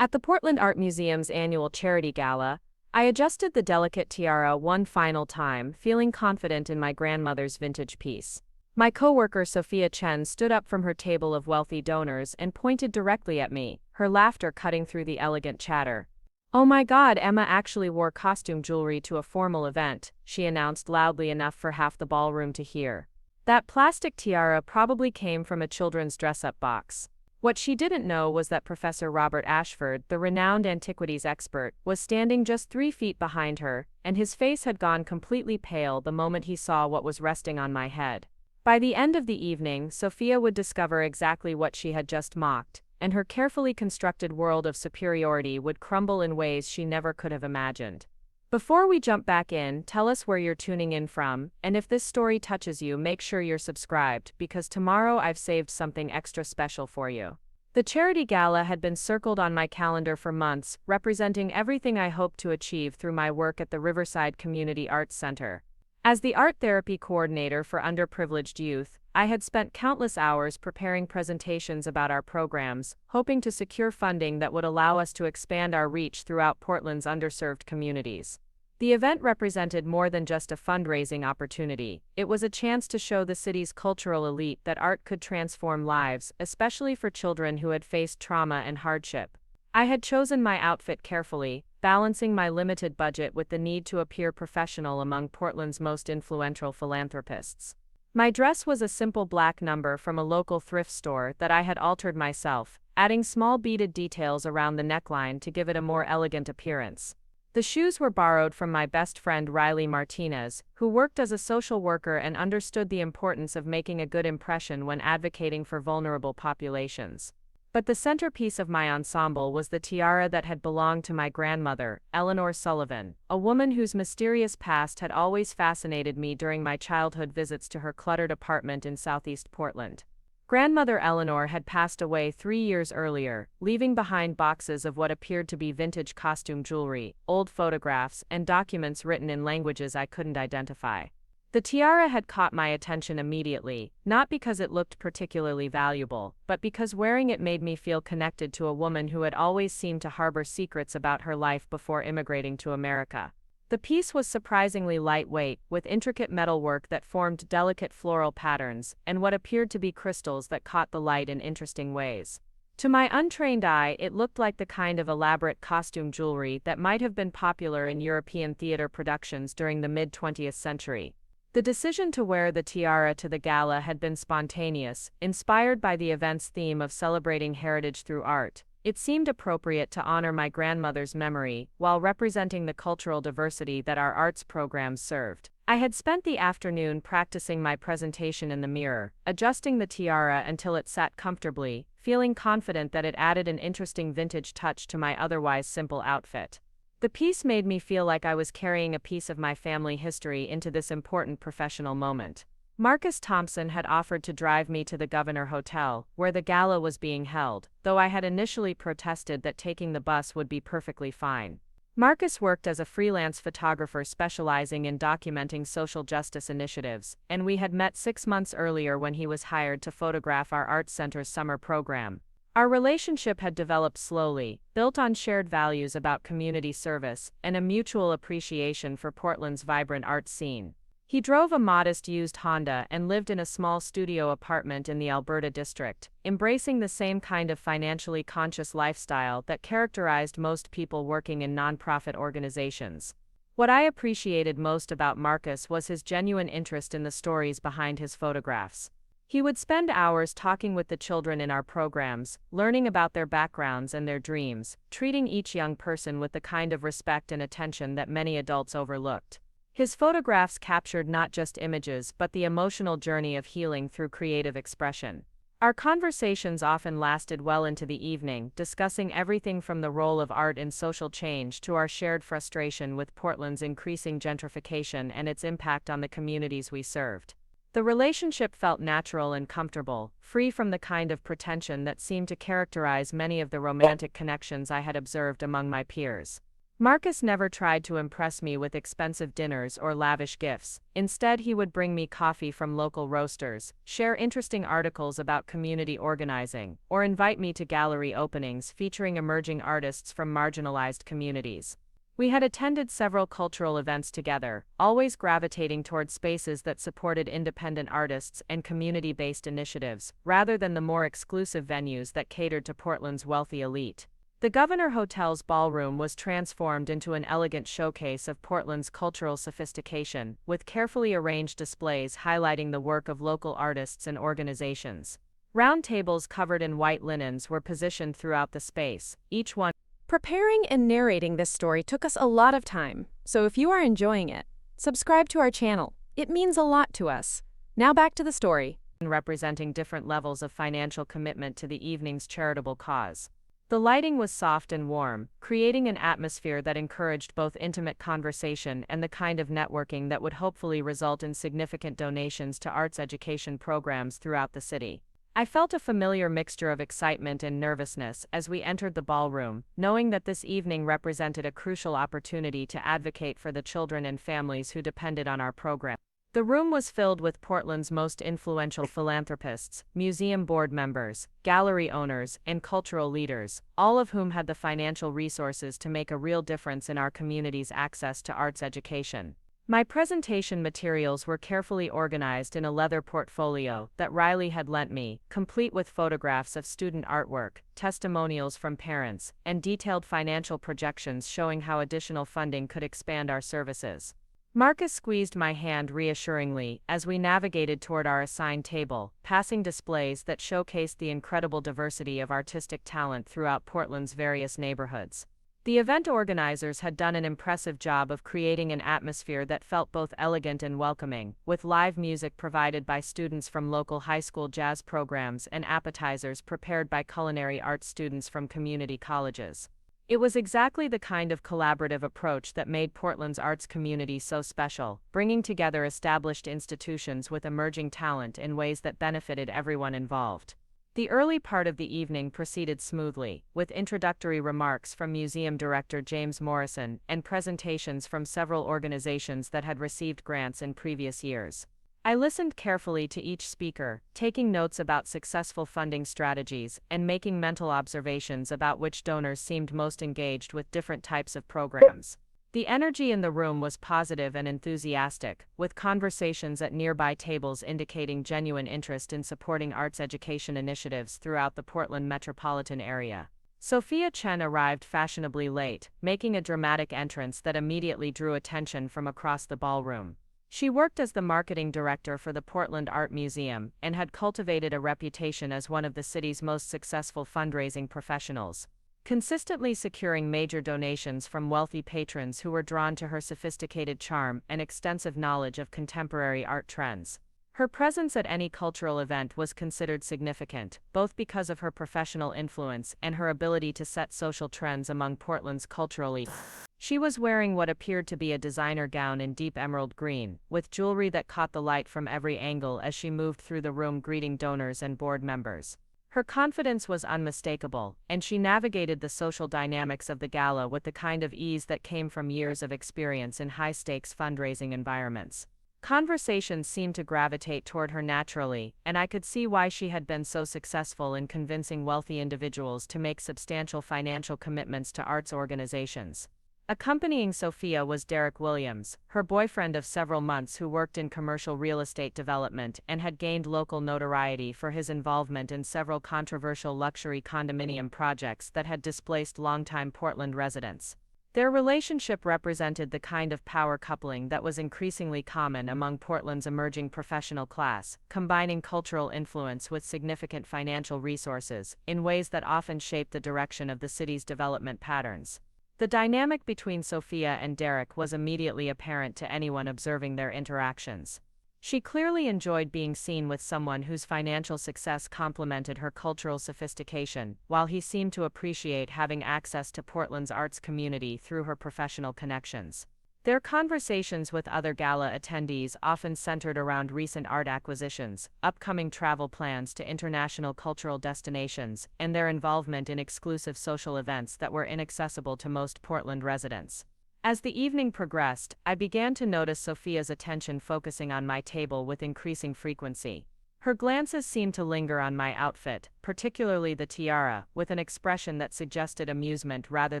At the Portland Art Museum's annual charity gala, I adjusted the delicate tiara one final time, feeling confident in my grandmother's vintage piece. My coworker Sophia Chen stood up from her table of wealthy donors and pointed directly at me, her laughter cutting through the elegant chatter. "Oh my God, Emma actually wore costume jewelry to a formal event," she announced loudly enough for half the ballroom to hear. That plastic tiara probably came from a children's dress-up box. What she didn't know was that Professor Robert Ashford, the renowned antiquities expert, was standing just 3 feet behind her, and his face had gone completely pale the moment he saw what was resting on my head. By the end of the evening, Sophia would discover exactly what she had just mocked, and her carefully constructed world of superiority would crumble in ways she never could have imagined. Before we jump back in, tell us where you're tuning in from, and if this story touches you, make sure you're subscribed, because tomorrow I've saved something extra special for you. The charity gala had been circled on my calendar for months, representing everything I hoped to achieve through my work at the Riverside Community Arts Center. As the art therapy coordinator for underprivileged youth, I had spent countless hours preparing presentations about our programs, hoping to secure funding that would allow us to expand our reach throughout Portland's underserved communities. The event represented more than just a fundraising opportunity. It was a chance to show the city's cultural elite that art could transform lives, especially for children who had faced trauma and hardship. I had chosen my outfit carefully, balancing my limited budget with the need to appear professional among Portland's most influential philanthropists. My dress was a simple black number from a local thrift store that I had altered myself, adding small beaded details around the neckline to give it a more elegant appearance. The shoes were borrowed from my best friend Riley Martinez, who worked as a social worker and understood the importance of making a good impression when advocating for vulnerable populations. But the centerpiece of my ensemble was the tiara that had belonged to my grandmother, Eleanor Sullivan, a woman whose mysterious past had always fascinated me during my childhood visits to her cluttered apartment in Southeast Portland. Grandmother Eleanor had passed away 3 years earlier, leaving behind boxes of what appeared to be vintage costume jewelry, old photographs, and documents written in languages I couldn't identify. The tiara had caught my attention immediately, not because it looked particularly valuable, but because wearing it made me feel connected to a woman who had always seemed to harbor secrets about her life before immigrating to America. The piece was surprisingly lightweight, with intricate metalwork that formed delicate floral patterns, and what appeared to be crystals that caught the light in interesting ways. To my untrained eye, it looked like the kind of elaborate costume jewelry that might have been popular in European theater productions during the mid-20th century. The decision to wear the tiara to the gala had been spontaneous, inspired by the event's theme of celebrating heritage through art. It seemed appropriate to honor my grandmother's memory, while representing the cultural diversity that our arts programs served. I had spent the afternoon practicing my presentation in the mirror, adjusting the tiara until it sat comfortably, feeling confident that it added an interesting vintage touch to my otherwise simple outfit. The piece made me feel like I was carrying a piece of my family history into this important professional moment. Marcus Thompson had offered to drive me to the Governor Hotel, where the gala was being held, though I had initially protested that taking the bus would be perfectly fine. Marcus worked as a freelance photographer specializing in documenting social justice initiatives, and we had met 6 months earlier when he was hired to photograph our Arts Center's summer program. Our relationship had developed slowly, built on shared values about community service and a mutual appreciation for Portland's vibrant art scene. He drove a modest used Honda and lived in a small studio apartment in the Alberta district, embracing the same kind of financially conscious lifestyle that characterized most people working in nonprofit organizations. What I appreciated most about Marcus was his genuine interest in the stories behind his photographs. He would spend hours talking with the children in our programs, learning about their backgrounds and their dreams, treating each young person with the kind of respect and attention that many adults overlooked. His photographs captured not just images but the emotional journey of healing through creative expression. Our conversations often lasted well into the evening, discussing everything from the role of art in social change to our shared frustration with Portland's increasing gentrification and its impact on the communities we served. The relationship felt natural and comfortable, free from the kind of pretension that seemed to characterize many of the romantic connections I had observed among my peers. Marcus never tried to impress me with expensive dinners or lavish gifts. Instead, he would bring me coffee from local roasters, share interesting articles about community organizing, or invite me to gallery openings featuring emerging artists from marginalized communities. We had attended several cultural events together, always gravitating toward spaces that supported independent artists and community-based initiatives, rather than the more exclusive venues that catered to Portland's wealthy elite. The Governor Hotel's ballroom was transformed into an elegant showcase of Portland's cultural sophistication, with carefully arranged displays highlighting the work of local artists and organizations. Round tables covered in white linens were positioned throughout the space, each one. Preparing and narrating this story took us a lot of time, so if you are enjoying it, subscribe to our channel. It means a lot to us. Now back to the story. Representing different levels of financial commitment to the evening's charitable cause. The lighting was soft and warm, creating an atmosphere that encouraged both intimate conversation and the kind of networking that would hopefully result in significant donations to arts education programs throughout the city. I felt a familiar mixture of excitement and nervousness as we entered the ballroom, knowing that this evening represented a crucial opportunity to advocate for the children and families who depended on our program. The room was filled with Portland's most influential philanthropists, museum board members, gallery owners, and cultural leaders, all of whom had the financial resources to make a real difference in our community's access to arts education. My presentation materials were carefully organized in a leather portfolio that Riley had lent me, complete with photographs of student artwork, testimonials from parents, and detailed financial projections showing how additional funding could expand our services. Marcus squeezed my hand reassuringly as we navigated toward our assigned table, passing displays that showcased the incredible diversity of artistic talent throughout Portland's various neighborhoods. The event organizers had done an impressive job of creating an atmosphere that felt both elegant and welcoming, with live music provided by students from local high school jazz programs and appetizers prepared by culinary arts students from community colleges. It was exactly the kind of collaborative approach that made Portland's arts community so special, bringing together established institutions with emerging talent in ways that benefited everyone involved. The early part of the evening proceeded smoothly, with introductory remarks from Museum Director James Morrison and presentations from several organizations that had received grants in previous years. I listened carefully to each speaker, taking notes about successful funding strategies and making mental observations about which donors seemed most engaged with different types of programs. The energy in the room was positive and enthusiastic, with conversations at nearby tables indicating genuine interest in supporting arts education initiatives throughout the Portland metropolitan area. Sophia Chen arrived fashionably late, making a dramatic entrance that immediately drew attention from across the ballroom. She worked as the marketing director for the Portland Art Museum and had cultivated a reputation as one of the city's most successful fundraising professionals, consistently securing major donations from wealthy patrons who were drawn to her sophisticated charm and extensive knowledge of contemporary art trends. Her presence at any cultural event was considered significant, both because of her professional influence and her ability to set social trends among Portland's cultural elite. She was wearing what appeared to be a designer gown in deep emerald green, with jewelry that caught the light from every angle as she moved through the room greeting donors and board members. Her confidence was unmistakable, and she navigated the social dynamics of the gala with the kind of ease that came from years of experience in high-stakes fundraising environments. Conversations seemed to gravitate toward her naturally, and I could see why she had been so successful in convincing wealthy individuals to make substantial financial commitments to arts organizations. Accompanying Sophia was Derek Williams, her boyfriend of several months who worked in commercial real estate development and had gained local notoriety for his involvement in several controversial luxury condominium projects that had displaced longtime Portland residents. Their relationship represented the kind of power coupling that was increasingly common among Portland's emerging professional class, combining cultural influence with significant financial resources in ways that often shaped the direction of the city's development patterns. The dynamic between Sophia and Derek was immediately apparent to anyone observing their interactions. She clearly enjoyed being seen with someone whose financial success complemented her cultural sophistication, while he seemed to appreciate having access to Portland's arts community through her professional connections. Their conversations with other gala attendees often centered around recent art acquisitions, upcoming travel plans to international cultural destinations, and their involvement in exclusive social events that were inaccessible to most Portland residents. As the evening progressed, I began to notice Sophia's attention focusing on my table with increasing frequency. Her glances seemed to linger on my outfit, particularly the tiara, with an expression that suggested amusement rather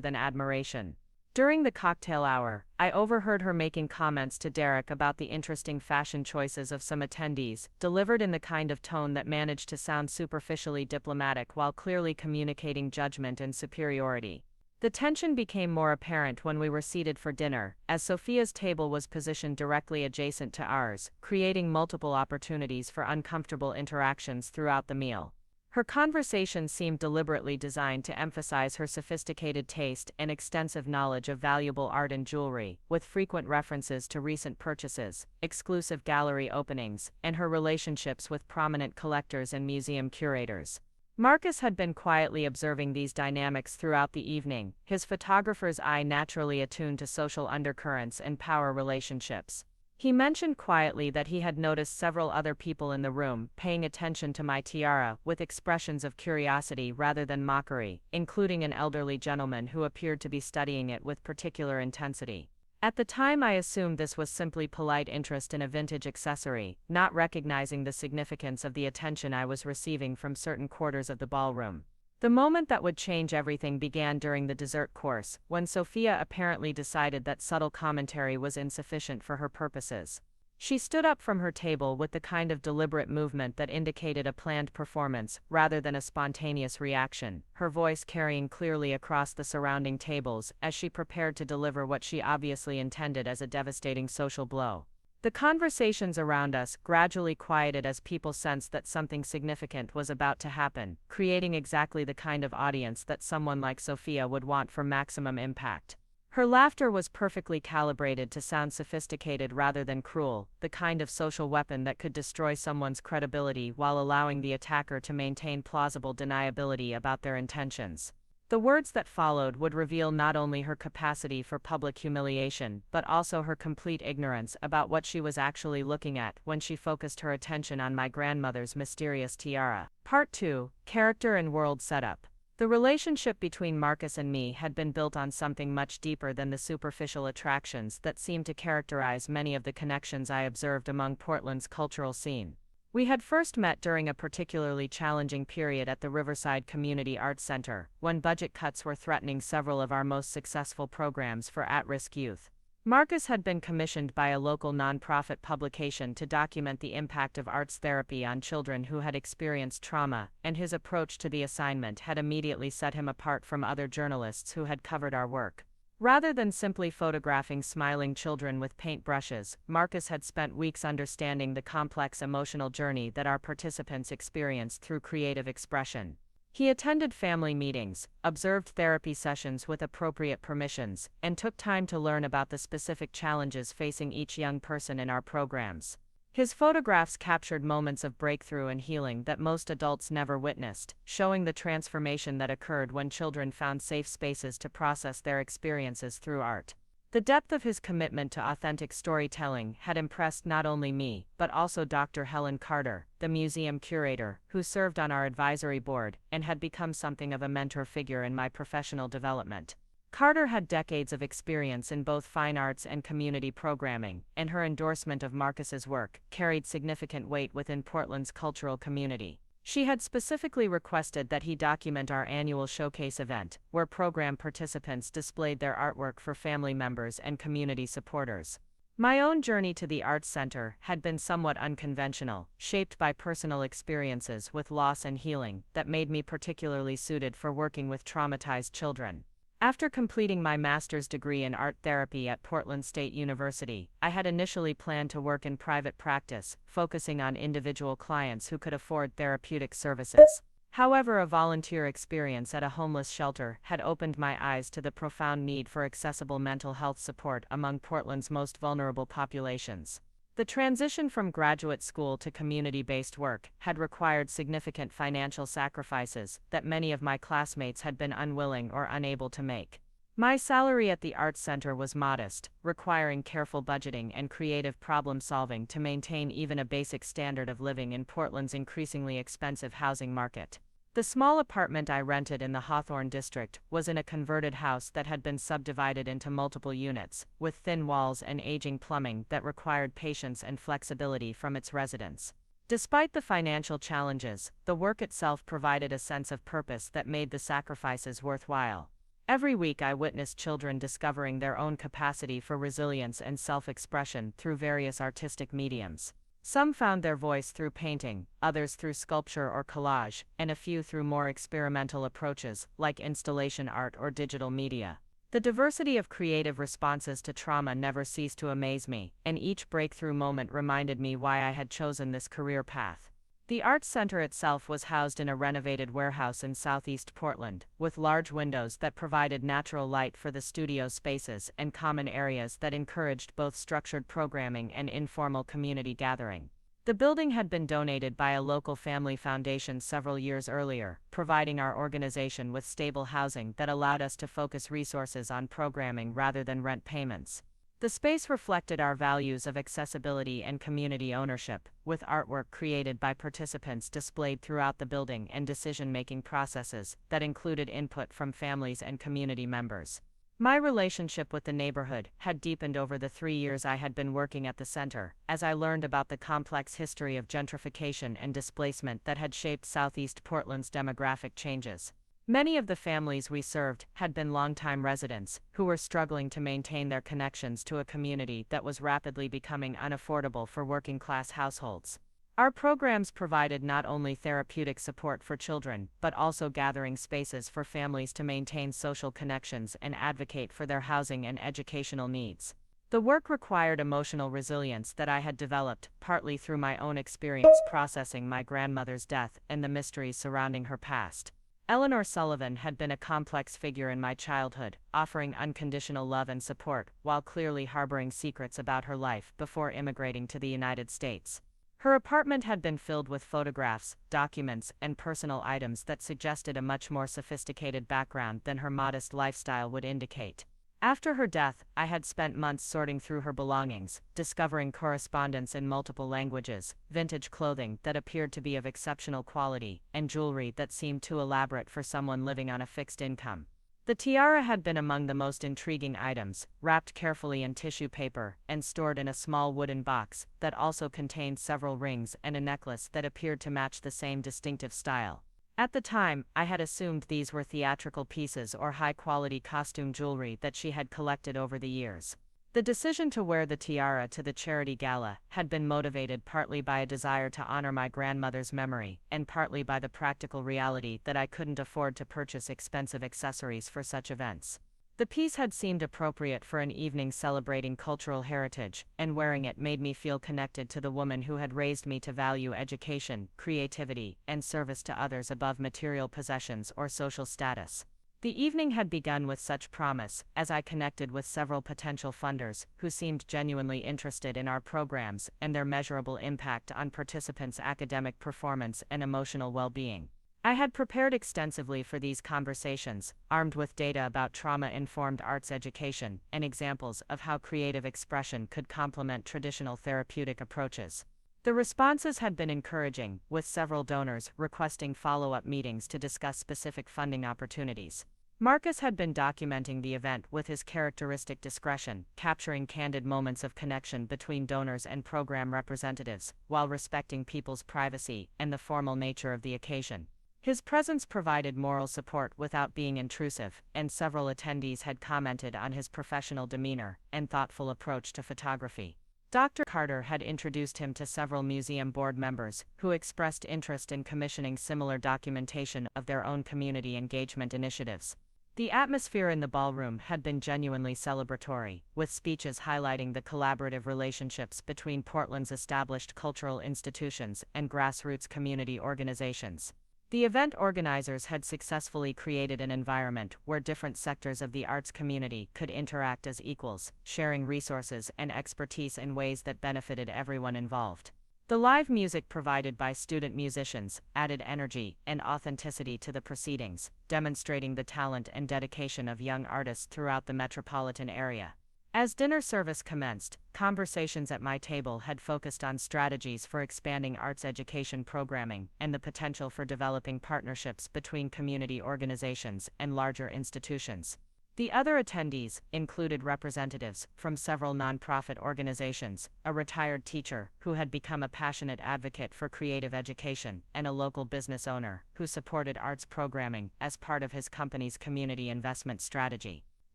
than admiration. During the cocktail hour, I overheard her making comments to Derek about the interesting fashion choices of some attendees, delivered in the kind of tone that managed to sound superficially diplomatic while clearly communicating judgment and superiority. The tension became more apparent when we were seated for dinner, as Sophia's table was positioned directly adjacent to ours, creating multiple opportunities for uncomfortable interactions throughout the meal. Her conversation seemed deliberately designed to emphasize her sophisticated taste and extensive knowledge of valuable art and jewelry, with frequent references to recent purchases, exclusive gallery openings, and her relationships with prominent collectors and museum curators. Marcus had been quietly observing these dynamics throughout the evening, his photographer's eye naturally attuned to social undercurrents and power relationships. He mentioned quietly that he had noticed several other people in the room paying attention to my tiara with expressions of curiosity rather than mockery, including an elderly gentleman who appeared to be studying it with particular intensity. At the time I assumed this was simply polite interest in a vintage accessory, not recognizing the significance of the attention I was receiving from certain quarters of the ballroom. The moment that would change everything began during the dessert course, when Sophia apparently decided that subtle commentary was insufficient for her purposes. She stood up from her table with the kind of deliberate movement that indicated a planned performance rather than a spontaneous reaction, her voice carrying clearly across the surrounding tables as she prepared to deliver what she obviously intended as a devastating social blow. The conversations around us gradually quieted as people sensed that something significant was about to happen, creating exactly the kind of audience that someone like Sophia would want for maximum impact. Her laughter was perfectly calibrated to sound sophisticated rather than cruel, the kind of social weapon that could destroy someone's credibility while allowing the attacker to maintain plausible deniability about their intentions. The words that followed would reveal not only her capacity for public humiliation, but also her complete ignorance about what she was actually looking at when she focused her attention on my grandmother's mysterious tiara. Part 2: Character and World Setup. The relationship between Marcus and me had been built on something much deeper than the superficial attractions that seemed to characterize many of the connections I observed among Portland's cultural scene. We had first met during a particularly challenging period at the Riverside Community Arts Center, when budget cuts were threatening several of our most successful programs for at-risk youth. Marcus had been commissioned by a local nonprofit publication to document the impact of arts therapy on children who had experienced trauma, and his approach to the assignment had immediately set him apart from other journalists who had covered our work. Rather than simply photographing smiling children with paintbrushes, Marcus had spent weeks understanding the complex emotional journey that our participants experienced through creative expression. He attended family meetings, observed therapy sessions with appropriate permissions, and took time to learn about the specific challenges facing each young person in our programs. His photographs captured moments of breakthrough and healing that most adults never witnessed, showing the transformation that occurred when children found safe spaces to process their experiences through art. The depth of his commitment to authentic storytelling had impressed not only me, but also Dr. Helen Carter, the museum curator, who served on our advisory board and had become something of a mentor figure in my professional development. Carter had decades of experience in both fine arts and community programming, and her endorsement of Marcus's work carried significant weight within Portland's cultural community. She had specifically requested that he document our annual showcase event, where program participants displayed their artwork for family members and community supporters. My own journey to the Arts Center had been somewhat unconventional, shaped by personal experiences with loss and healing that made me particularly suited for working with traumatized children. After completing my master's degree in art therapy at Portland State University, I had initially planned to work in private practice, focusing on individual clients who could afford therapeutic services. However, a volunteer experience at a homeless shelter had opened my eyes to the profound need for accessible mental health support among Portland's most vulnerable populations. The transition from graduate school to community-based work had required significant financial sacrifices that many of my classmates had been unwilling or unable to make. My salary at the Arts Center was modest, requiring careful budgeting and creative problem-solving to maintain even a basic standard of living in Portland's increasingly expensive housing market. The small apartment I rented in the Hawthorne district was in a converted house that had been subdivided into multiple units, with thin walls and aging plumbing that required patience and flexibility from its residents. Despite the financial challenges, the work itself provided a sense of purpose that made the sacrifices worthwhile. Every week I witnessed children discovering their own capacity for resilience and self-expression through various artistic mediums. Some found their voice through painting, others through sculpture or collage, and a few through more experimental approaches, like installation art or digital media. The diversity of creative responses to trauma never ceased to amaze me, and each breakthrough moment reminded me why I had chosen this career path. The Arts Center itself was housed in a renovated warehouse in southeast Portland, with large windows that provided natural light for the studio spaces and common areas that encouraged both structured programming and informal community gathering. The building had been donated by a local family foundation several years earlier, providing our organization with stable housing that allowed us to focus resources on programming rather than rent payments. The space reflected our values of accessibility and community ownership, with artwork created by participants displayed throughout the building and decision-making processes that included input from families and community members. My relationship with the neighborhood had deepened over the 3 years I had been working at the center, as I learned about the complex history of gentrification and displacement that had shaped Southeast Portland's demographic changes. Many of the families we served had been longtime residents who were struggling to maintain their connections to a community that was rapidly becoming unaffordable for working-class households. Our programs provided not only therapeutic support for children, but also gathering spaces for families to maintain social connections and advocate for their housing and educational needs. The work required emotional resilience that I had developed, partly through my own experience processing my grandmother's death and the mysteries surrounding her past. Eleanor Sullivan had been a complex figure in my childhood, offering unconditional love and support, while clearly harboring secrets about her life before immigrating to the United States. Her apartment had been filled with photographs, documents, and personal items that suggested a much more sophisticated background than her modest lifestyle would indicate. After her death, I had spent months sorting through her belongings, discovering correspondence in multiple languages, vintage clothing that appeared to be of exceptional quality, and jewelry that seemed too elaborate for someone living on a fixed income. The tiara had been among the most intriguing items, wrapped carefully in tissue paper and stored in a small wooden box that also contained several rings and a necklace that appeared to match the same distinctive style. At the time, I had assumed these were theatrical pieces or high-quality costume jewelry that she had collected over the years. The decision to wear the tiara to the charity gala had been motivated partly by a desire to honor my grandmother's memory, and partly by the practical reality that I couldn't afford to purchase expensive accessories for such events. The piece had seemed appropriate for an evening celebrating cultural heritage, and wearing it made me feel connected to the woman who had raised me to value education, creativity, and service to others above material possessions or social status. The evening had begun with such promise, as I connected with several potential funders who seemed genuinely interested in our programs and their measurable impact on participants' academic performance and emotional well-being. I had prepared extensively for these conversations, armed with data about trauma-informed arts education and examples of how creative expression could complement traditional therapeutic approaches. The responses had been encouraging, with several donors requesting follow-up meetings to discuss specific funding opportunities. Marcus had been documenting the event with his characteristic discretion, capturing candid moments of connection between donors and program representatives, while respecting people's privacy and the formal nature of the occasion. His presence provided moral support without being intrusive, and several attendees had commented on his professional demeanor and thoughtful approach to photography. Dr. Carter had introduced him to several museum board members who expressed interest in commissioning similar documentation of their own community engagement initiatives. The atmosphere in the ballroom had been genuinely celebratory, with speeches highlighting the collaborative relationships between Portland's established cultural institutions and grassroots community organizations. The event organizers had successfully created an environment where different sectors of the arts community could interact as equals, sharing resources and expertise in ways that benefited everyone involved. The live music provided by student musicians added energy and authenticity to the proceedings, demonstrating the talent and dedication of young artists throughout the metropolitan area. As dinner service commenced, conversations at my table had focused on strategies for expanding arts education programming and the potential for developing partnerships between community organizations and larger institutions. The other attendees included representatives from several nonprofit organizations, a retired teacher who had become a passionate advocate for creative education, and a local business owner who supported arts programming as part of his company's community investment strategy.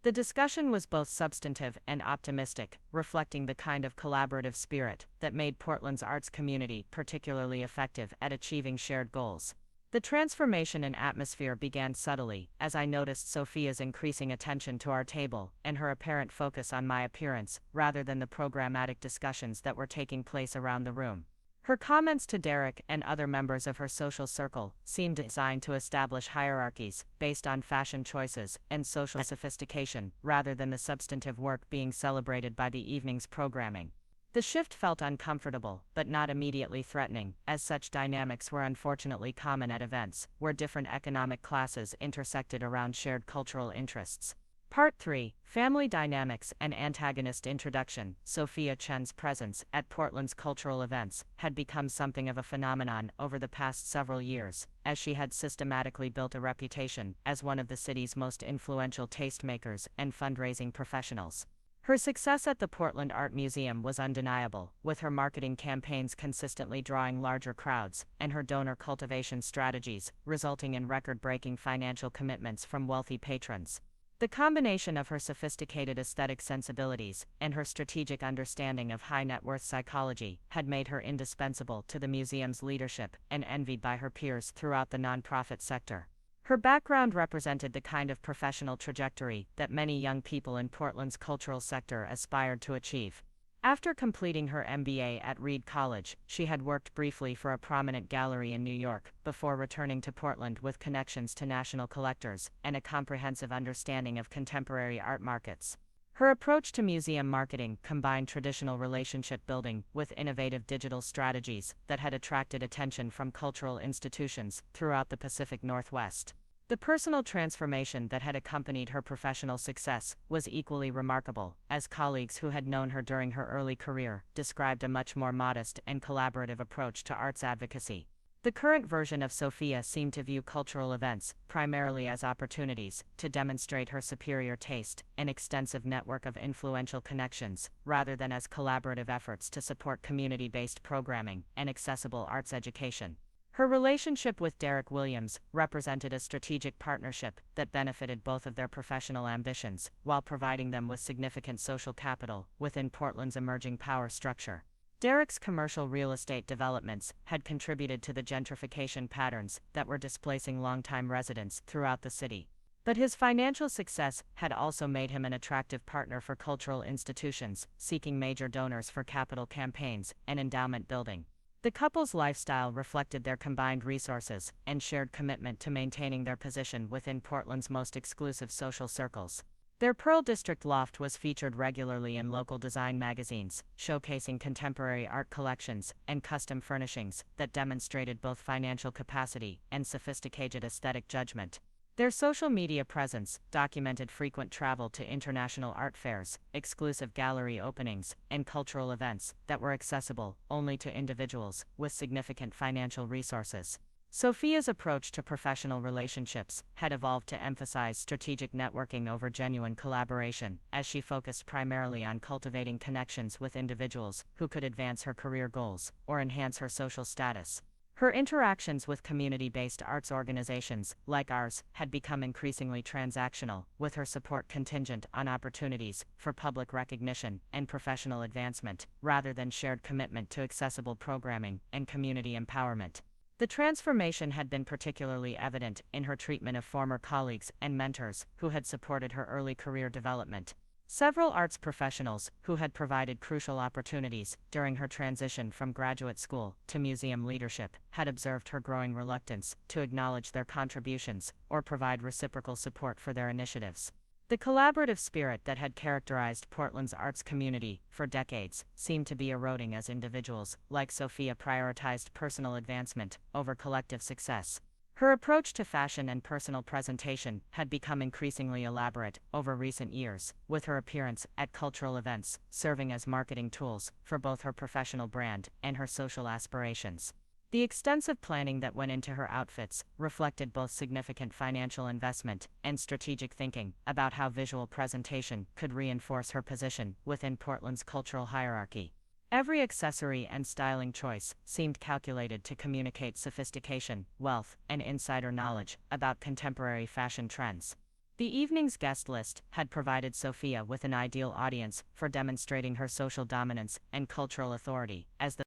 The discussion was both substantive and optimistic, reflecting the kind of collaborative spirit that made Portland's arts community particularly effective at achieving shared goals. The transformation in atmosphere began subtly, as I noticed Sophia's increasing attention to our table and her apparent focus on my appearance, rather than the programmatic discussions that were taking place around the room. Her comments to Derek and other members of her social circle seemed designed to establish hierarchies based on fashion choices and social sophistication, rather than the substantive work being celebrated by the evening's programming. The shift felt uncomfortable, but not immediately threatening, as such dynamics were unfortunately common at events where different economic classes intersected around shared cultural interests. Part 3: Family Dynamics and Antagonist Introduction. Sophia Chen's presence at Portland's cultural events had become something of a phenomenon over the past several years, as she had systematically built a reputation as one of the city's most influential tastemakers and fundraising professionals. Her success at the Portland Art Museum was undeniable, with her marketing campaigns consistently drawing larger crowds, and her donor cultivation strategies resulting in record-breaking financial commitments from wealthy patrons. The combination of her sophisticated aesthetic sensibilities and her strategic understanding of high-net-worth psychology had made her indispensable to the museum's leadership and envied by her peers throughout the nonprofit sector. Her background represented the kind of professional trajectory that many young people in Portland's cultural sector aspired to achieve. After completing her MBA at Reed College, she had worked briefly for a prominent gallery in New York, before returning to Portland with connections to national collectors and a comprehensive understanding of contemporary art markets. Her approach to museum marketing combined traditional relationship building with innovative digital strategies that had attracted attention from cultural institutions throughout the Pacific Northwest. The personal transformation that had accompanied her professional success was equally remarkable, as colleagues who had known her during her early career described a much more modest and collaborative approach to arts advocacy. The current version of Sophia seemed to view cultural events primarily as opportunities to demonstrate her superior taste and extensive network of influential connections, rather than as collaborative efforts to support community-based programming and accessible arts education. Her relationship with Derek Williams represented a strategic partnership that benefited both of their professional ambitions, while providing them with significant social capital within Portland's emerging power structure. Derek's commercial real estate developments had contributed to the gentrification patterns that were displacing longtime residents throughout the city. But his financial success had also made him an attractive partner for cultural institutions seeking major donors for capital campaigns and endowment building. The couple's lifestyle reflected their combined resources and shared commitment to maintaining their position within Portland's most exclusive social circles. Their Pearl District loft was featured regularly in local design magazines, showcasing contemporary art collections and custom furnishings that demonstrated both financial capacity and sophisticated aesthetic judgment. Their social media presence documented frequent travel to international art fairs, exclusive gallery openings, and cultural events that were accessible only to individuals with significant financial resources. Sophia's approach to professional relationships had evolved to emphasize strategic networking over genuine collaboration, as she focused primarily on cultivating connections with individuals who could advance her career goals or enhance her social status. Her interactions with community-based arts organizations, like ours, had become increasingly transactional, with her support contingent on opportunities for public recognition and professional advancement, rather than shared commitment to accessible programming and community empowerment. The transformation had been particularly evident in her treatment of former colleagues and mentors who had supported her early career development. Several arts professionals who had provided crucial opportunities during her transition from graduate school to museum leadership had observed her growing reluctance to acknowledge their contributions or provide reciprocal support for their initiatives. The collaborative spirit that had characterized Portland's arts community for decades seemed to be eroding as individuals, like Sophia, prioritized personal advancement over collective success. Her approach to fashion and personal presentation had become increasingly elaborate over recent years, with her appearance at cultural events serving as marketing tools for both her professional brand and her social aspirations. The extensive planning that went into her outfits reflected both significant financial investment and strategic thinking about how visual presentation could reinforce her position within Portland's cultural hierarchy. Every accessory and styling choice seemed calculated to communicate sophistication, wealth, and insider knowledge about contemporary fashion trends. The evening's guest list had provided Sophia with an ideal audience for demonstrating her social dominance and cultural authority, as the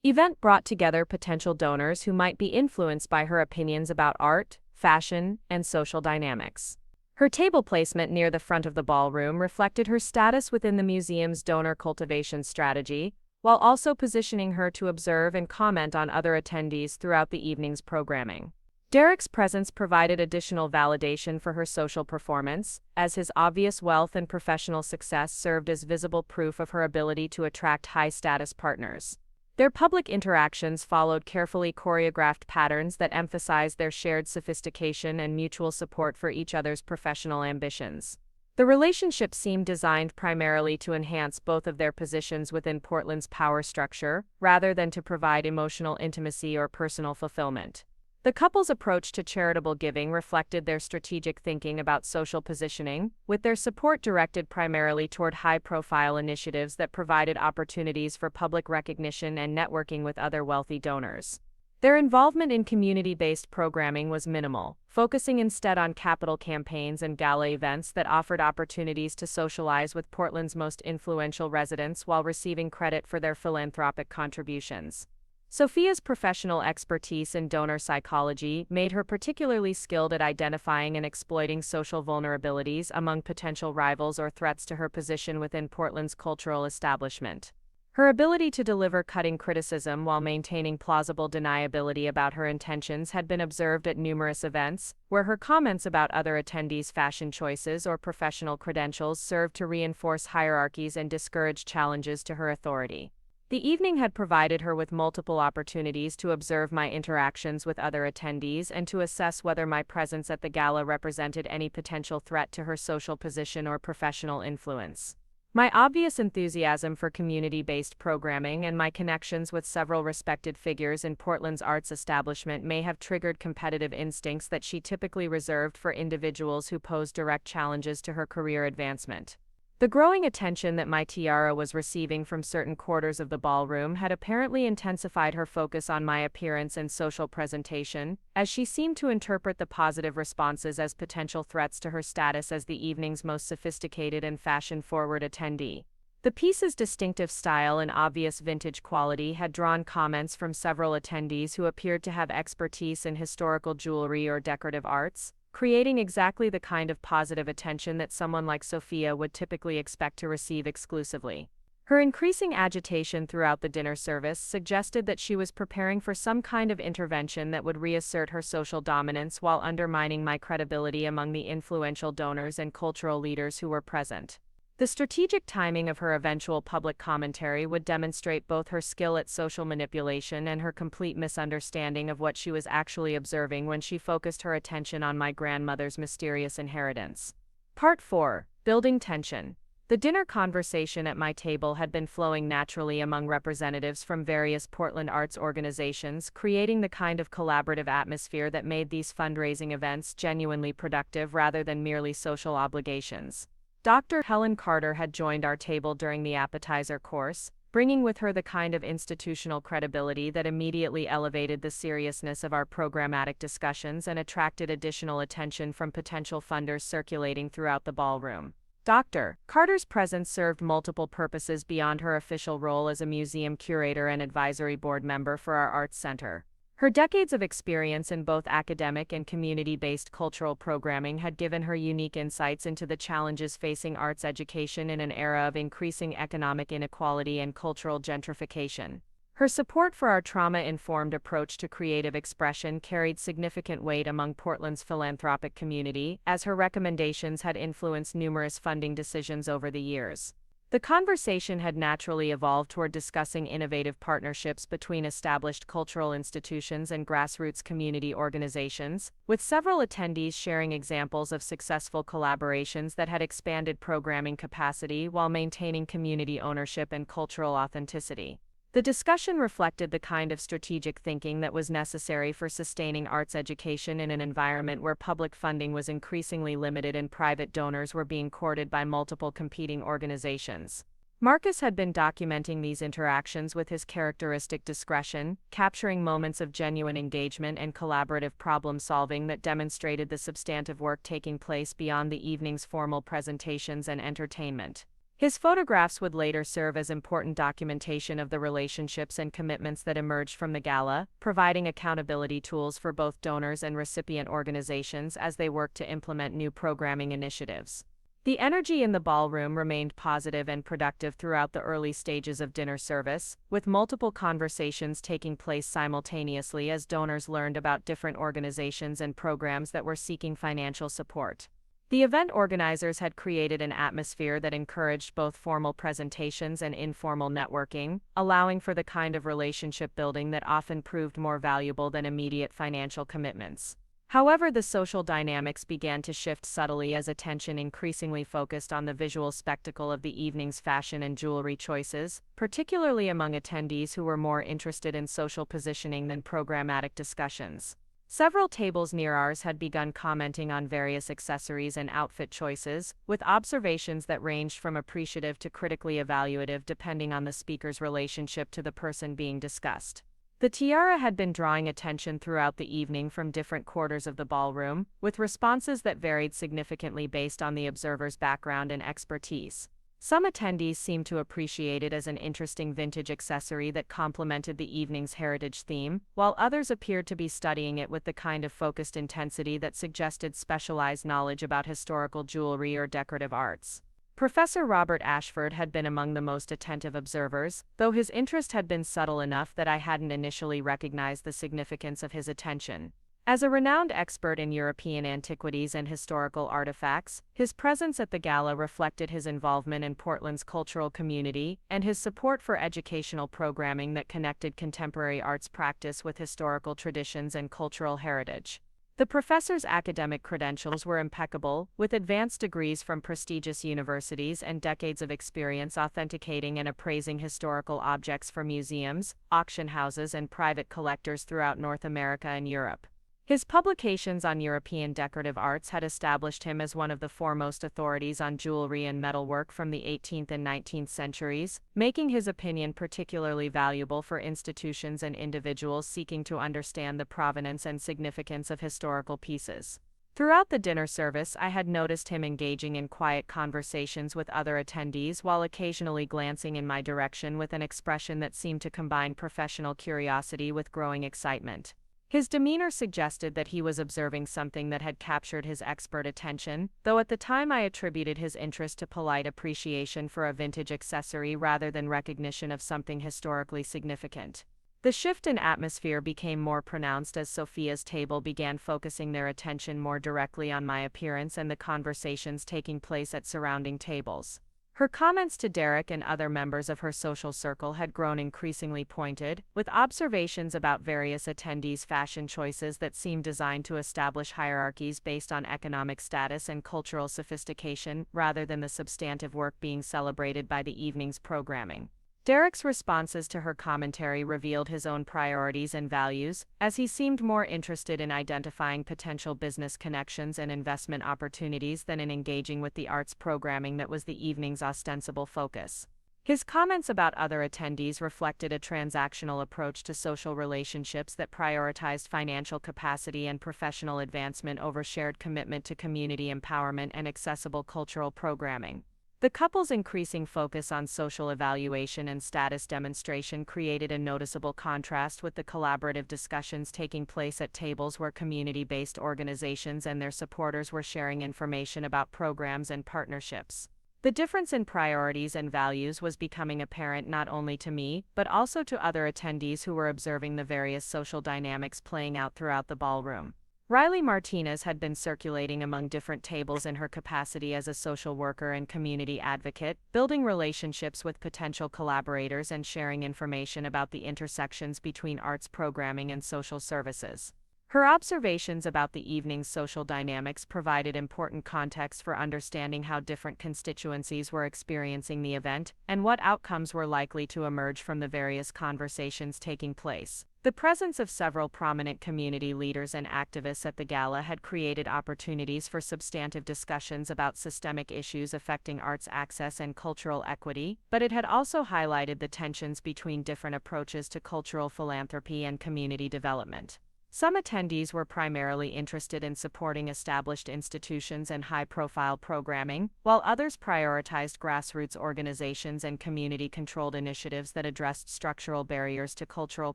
event brought together potential donors who might be influenced by her opinions about art, fashion, and social dynamics. Her table placement near the front of the ballroom reflected her status within the museum's donor cultivation strategy, while also positioning her to observe and comment on other attendees throughout the evening's programming. Derek's presence provided additional validation for her social performance, as his obvious wealth and professional success served as visible proof of her ability to attract high-status partners. Their public interactions followed carefully choreographed patterns that emphasized their shared sophistication and mutual support for each other's professional ambitions. The relationship seemed designed primarily to enhance both of their positions within Portland's power structure, rather than to provide emotional intimacy or personal fulfillment. The couple's approach to charitable giving reflected their strategic thinking about social positioning, with their support directed primarily toward high-profile initiatives that provided opportunities for public recognition and networking with other wealthy donors. Their involvement in community-based programming was minimal, focusing instead on capital campaigns and gala events that offered opportunities to socialize with Portland's most influential residents while receiving credit for their philanthropic contributions. Sophia's professional expertise in donor psychology made her particularly skilled at identifying and exploiting social vulnerabilities among potential rivals or threats to her position within Portland's cultural establishment. Her ability to deliver cutting criticism while maintaining plausible deniability about her intentions had been observed at numerous events, where her comments about other attendees' fashion choices or professional credentials served to reinforce hierarchies and discourage challenges to her authority. The evening had provided her with multiple opportunities to observe my interactions with other attendees and to assess whether my presence at the gala represented any potential threat to her social position or professional influence. My obvious enthusiasm for community-based programming and my connections with several respected figures in Portland's arts establishment may have triggered competitive instincts that she typically reserved for individuals who posed direct challenges to her career advancement. The growing attention that my tiara was receiving from certain quarters of the ballroom had apparently intensified her focus on my appearance and social presentation, as she seemed to interpret the positive responses as potential threats to her status as the evening's most sophisticated and fashion-forward attendee. The piece's distinctive style and obvious vintage quality had drawn comments from several attendees who appeared to have expertise in historical jewelry or decorative arts, creating exactly the kind of positive attention that someone like Sophia would typically expect to receive exclusively. Her increasing agitation throughout the dinner service suggested that she was preparing for some kind of intervention that would reassert her social dominance while undermining my credibility among the influential donors and cultural leaders who were present. The strategic timing of her eventual public commentary would demonstrate both her skill at social manipulation and her complete misunderstanding of what she was actually observing when she focused her attention on my grandmother's mysterious inheritance. Part 4. Building tension. The dinner conversation at my table had been flowing naturally among representatives from various Portland arts organizations, creating the kind of collaborative atmosphere that made these fundraising events genuinely productive rather than merely social obligations. Dr. Helen Carter had joined our table during the appetizer course, bringing with her the kind of institutional credibility that immediately elevated the seriousness of our programmatic discussions and attracted additional attention from potential funders circulating throughout the ballroom. Dr. Carter's presence served multiple purposes beyond her official role as a museum curator and advisory board member for our arts center. Her decades of experience in both academic and community-based cultural programming had given her unique insights into the challenges facing arts education in an era of increasing economic inequality and cultural gentrification. Her support for our trauma-informed approach to creative expression carried significant weight among Portland's philanthropic community, as her recommendations had influenced numerous funding decisions over the years. The conversation had naturally evolved toward discussing innovative partnerships between established cultural institutions and grassroots community organizations, with several attendees sharing examples of successful collaborations that had expanded programming capacity while maintaining community ownership and cultural authenticity. The discussion reflected the kind of strategic thinking that was necessary for sustaining arts education in an environment where public funding was increasingly limited and private donors were being courted by multiple competing organizations. Marcus had been documenting these interactions with his characteristic discretion, capturing moments of genuine engagement and collaborative problem-solving that demonstrated the substantive work taking place beyond the evening's formal presentations and entertainment. His photographs would later serve as important documentation of the relationships and commitments that emerged from the gala, providing accountability tools for both donors and recipient organizations as they worked to implement new programming initiatives. The energy in the ballroom remained positive and productive throughout the early stages of dinner service, with multiple conversations taking place simultaneously as donors learned about different organizations and programs that were seeking financial support. The event organizers had created an atmosphere that encouraged both formal presentations and informal networking, allowing for the kind of relationship building that often proved more valuable than immediate financial commitments. However, the social dynamics began to shift subtly as attention increasingly focused on the visual spectacle of the evening's fashion and jewelry choices, particularly among attendees who were more interested in social positioning than programmatic discussions. Several tables near ours had begun commenting on various accessories and outfit choices, with observations that ranged from appreciative to critically evaluative depending on the speaker's relationship to the person being discussed. The tiara had been drawing attention throughout the evening from different quarters of the ballroom, with responses that varied significantly based on the observer's background and expertise. Some attendees seemed to appreciate it as an interesting vintage accessory that complemented the evening's heritage theme, while others appeared to be studying it with the kind of focused intensity that suggested specialized knowledge about historical jewelry or decorative arts. Professor Robert Ashford had been among the most attentive observers, though his interest had been subtle enough that I hadn't initially recognized the significance of his attention. As a renowned expert in European antiquities and historical artifacts, his presence at the gala reflected his involvement in Portland's cultural community and his support for educational programming that connected contemporary arts practice with historical traditions and cultural heritage. The professor's academic credentials were impeccable, with advanced degrees from prestigious universities and decades of experience authenticating and appraising historical objects for museums, auction houses, and private collectors throughout North America and Europe. His publications on European decorative arts had established him as one of the foremost authorities on jewelry and metalwork from the 18th and 19th centuries, making his opinion particularly valuable for institutions and individuals seeking to understand the provenance and significance of historical pieces. Throughout the dinner service, I had noticed him engaging in quiet conversations with other attendees while occasionally glancing in my direction with an expression that seemed to combine professional curiosity with growing excitement. His demeanor suggested that he was observing something that had captured his expert attention, though at the time I attributed his interest to polite appreciation for a vintage accessory rather than recognition of something historically significant. The shift in atmosphere became more pronounced as Sophia's table began focusing their attention more directly on my appearance and the conversations taking place at surrounding tables. Her comments to Derek and other members of her social circle had grown increasingly pointed, with observations about various attendees' fashion choices that seemed designed to establish hierarchies based on economic status and cultural sophistication rather than the substantive work being celebrated by the evening's programming. Derek's responses to her commentary revealed his own priorities and values, as he seemed more interested in identifying potential business connections and investment opportunities than in engaging with the arts programming that was the evening's ostensible focus. His comments about other attendees reflected a transactional approach to social relationships that prioritized financial capacity and professional advancement over shared commitment to community empowerment and accessible cultural programming. The couple's increasing focus on social evaluation and status demonstration created a noticeable contrast with the collaborative discussions taking place at tables where community-based organizations and their supporters were sharing information about programs and partnerships. The difference in priorities and values was becoming apparent not only to me, but also to other attendees who were observing the various social dynamics playing out throughout the ballroom. Riley Martinez had been circulating among different tables in her capacity as a social worker and community advocate, building relationships with potential collaborators and sharing information about the intersections between arts programming and social services. Her observations about the evening's social dynamics provided important context for understanding how different constituencies were experiencing the event and what outcomes were likely to emerge from the various conversations taking place. The presence of several prominent community leaders and activists at the gala had created opportunities for substantive discussions about systemic issues affecting arts access and cultural equity, but it had also highlighted the tensions between different approaches to cultural philanthropy and community development. Some attendees were primarily interested in supporting established institutions and high-profile programming, while others prioritized grassroots organizations and community-controlled initiatives that addressed structural barriers to cultural